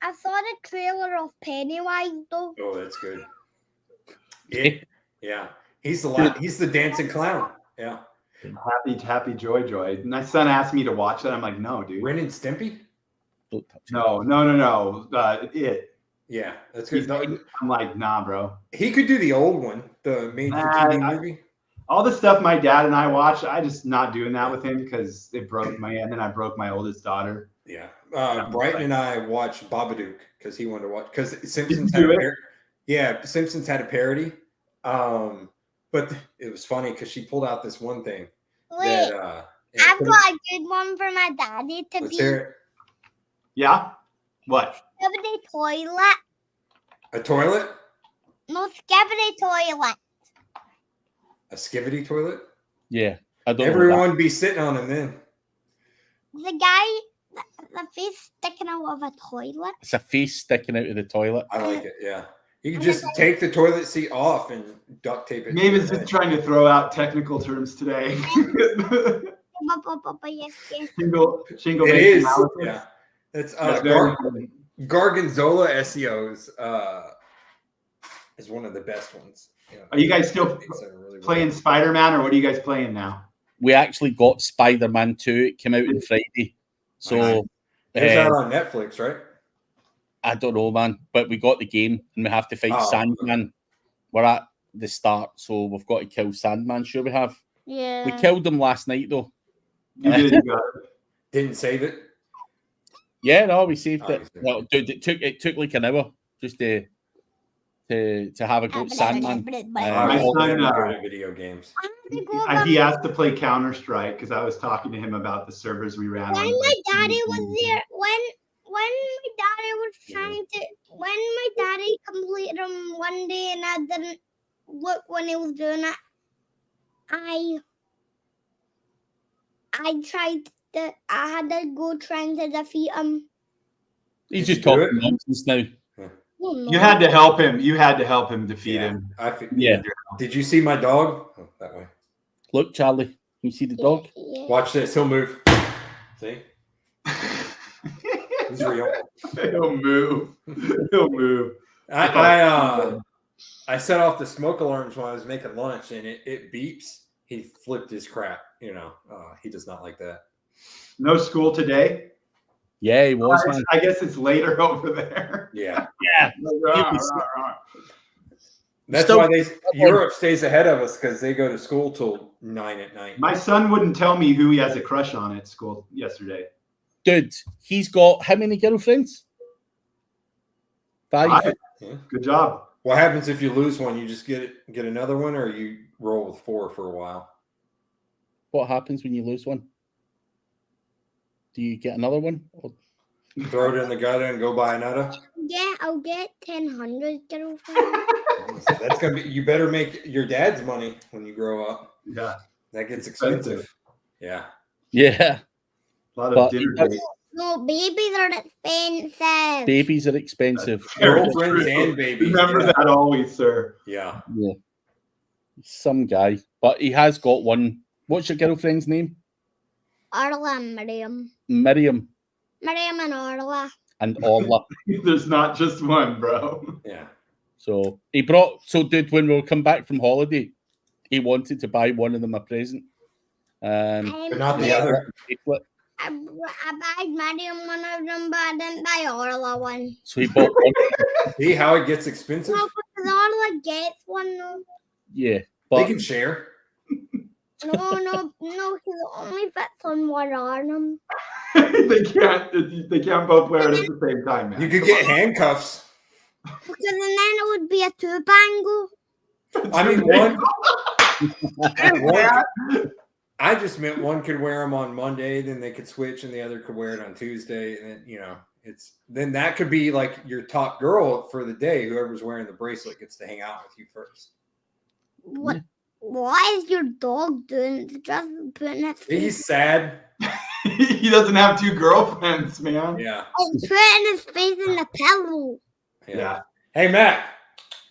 I saw the trailer of Pennywise though. Oh, that's good. Yeah. He's the dancing clown. Yeah. Happy joy. My son asked me to watch that. I'm like, no, dude. Ren and Stimpy? Don't touch it. No. It. Yeah, that's good. I'm like, nah, bro. He could do the old one, the made for TV movie. All the stuff my dad and I watched, I just not doing that with him because it broke and then I broke my oldest daughter. Yeah. Brighton and I watched Babadook because he wanted to watch because Simpsons had a parody. But it was funny because she pulled out this one thing. Wait, I've got a good one for my daddy to Let's be. hear it. Yeah? What? Skibidi toilet. A toilet? No, skibidi toilet. A skivity toilet? Yeah, I don't. Everyone be sitting on him then. The guy, the face sticking out of a toilet. It's a face sticking out of the toilet. I like it. Yeah, you can just take the toilet seat off and duct tape it. Maven's just trying to throw out technical terms today. Yes, yes. Shingle It base is. analysis. Yeah, it's That's very important. Gargonzola SEOs is one of the best ones. You know, Are you guys still it's a really playing Spider-Man, or what are you guys playing now? We actually got Spider-Man 2. It came out on Friday. So It's out on Netflix, right? I don't know, man. But we got the game and we have to fight Oh. Sandman. We're at the start, so we've got to kill Sandman. Sure we have. Yeah. We killed him last night though. You did. You got it. Didn't save it. Yeah, no, we saved Oh, it. you saved No, dude, it took like an hour just to have a go at Sandman. I'm My old son, and good at video games. He asked to play Counter-Strike because I was talking to him about the servers we ran. When on. my daddy was there, when my daddy was trying to, when my daddy completed them one day and I didn't look when he was doing it, I had to go trying to defeat him. He's Did just you do talking it? nonsense now. Oh, no. You had to help him. You had to help him defeat him. Yeah. Did you see my dog? Oh, that way. Look, Charlie, you see the dog? Yeah. Watch this. He'll move. See? He's real. He'll move. He'll move. I set off the smoke alarms when I was making lunch, and it beeps. He flipped his crap. You know, he does not like that. No school today. Yeah, he was, man. I guess it's later over there. Yeah, Yeah. that's Still- why Europe stays ahead of us because they go to school till 9 at night. My son wouldn't tell me who he has a crush on at school yesterday. Dude, he's got how many girlfriends? 5. Five. Yeah. Good job. What happens if you lose one? You just get another one, or you roll with 4 for a while? What happens when you lose one? Do you get another one? Or- Throw it in the gutter and go buy another. Yeah, I'll get 1,000 girlfriends. That's gonna be. You better make your dad's money when you grow up. Yeah. That gets expensive. Yeah. Yeah. A lot of But dinner he does- dates. No, babies are expensive. Babies are expensive. Girlfriends and babies. Remember that always, sir. Yeah. Yeah. Some guy. But he has got one. What's your girlfriend's name? Orla and Miriam. Miriam Miriam and Orla. and Orla. There's not just one, bro. Yeah. So dude, when we come back from holiday, he wanted to buy one of them a present. But not the other. I bought Miriam one of them, but I didn't buy Orla one. So he bought one. See how it gets expensive? No, because Orla gets one though. Yeah. They But can share. No, he only fits on one arm. They can't both wear it at the same time, man. You could get handcuffs. Because then it would be a two-bangle. I mean, one. I just meant one could wear them on Monday, then they could switch, and the other could wear it on Tuesday, and then then that could be like your top girl for the day. Whoever's wearing the bracelet gets to hang out with you first. What is your dog doing? It's just putting its face. He's sad. He doesn't have 2 girlfriends, man. Yeah. It's putting his face in the pillow. Yeah. Hey, Matt.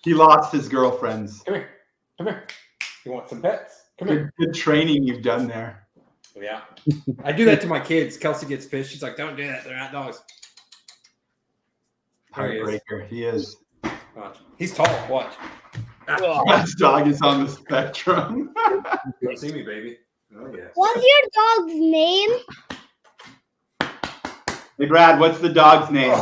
He lost his girlfriends. Come here. Come here. You want some pets? Come here. Good training you've done there. Yeah. I do that to my kids. Kelsey gets pissed. She's like, don't do that. They're not dogs. There he is. Heartbreaker. He is. Watch. He's tall. Watch. This dog is on the spectrum. You don't see me, baby. Oh, yeah. What's your dog's name? Hey, Brad, what's the dog's name?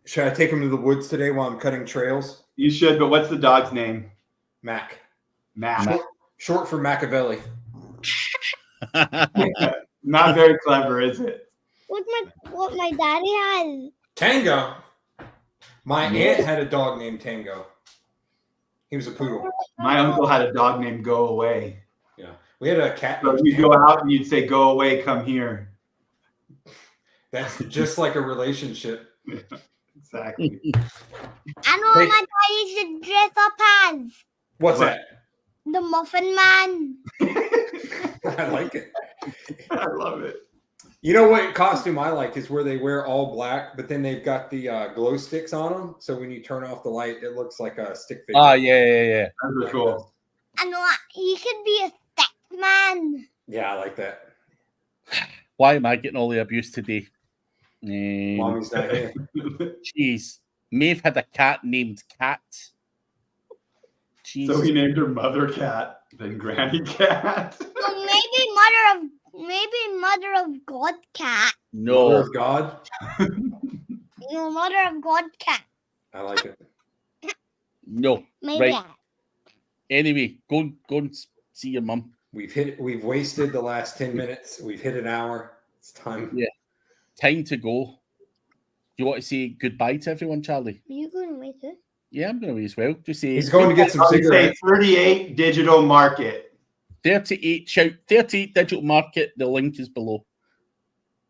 Should I take him to the woods today while I'm cutting trails? You should, but what's the dog's name? Mac. Matt. Short for Machiavelli. Not very clever, is it? What my daddy has. Tango. My aunt had a dog named Tango. He was a poodle. My uncle had a dog named Go Away. Yeah. We had a cat. So named you'd Tango. go out and you'd say, Go away, come here. That's just like a relationship. Exactly. I know Hey. what my daddy should dress up as. What's What? that? The Muffin Man. I like it. I love it. You know what costume I like is where they wear all black, but then they've got the glow sticks on them. So when you turn off the light, it looks like a stick figure. Ah, yeah. Those are cool. And what? He could be a thick man. Yeah, I like that. Why am I getting all the abuse today? Mommy's not here. Jeez. Maeve had a cat named Cat. Jeez. So he named her Mother Cat, then Granny Cat. So maybe mother of God cat. Mother No. of God. No, mother of God cat. I like it. No. Maybe. Right. Anyway, go and see your mum. We've wasted the last 10 minutes. We've hit an hour. It's time. Yeah. Time to go. Do you want to say goodbye to everyone, Charlie? Are you going away too? Yeah, I'm going away as well. Just say He's going to get some I would say cigarettes. 38 digital market. 38. Shout 38 digital market. The link is below.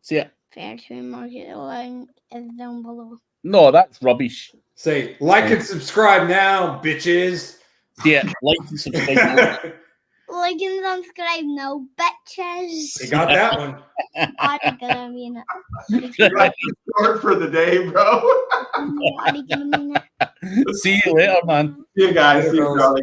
See it? Fair trade market link is down below. No, that's rubbish. Say like and subscribe now, bitches. See it? Like and subscribe. Like and subscribe now, bitches. You got that one. Already gonna mean it. That's short for the day, bro. Already gonna mean it. See you later, man. See you guys. See you, fellas. Charlie.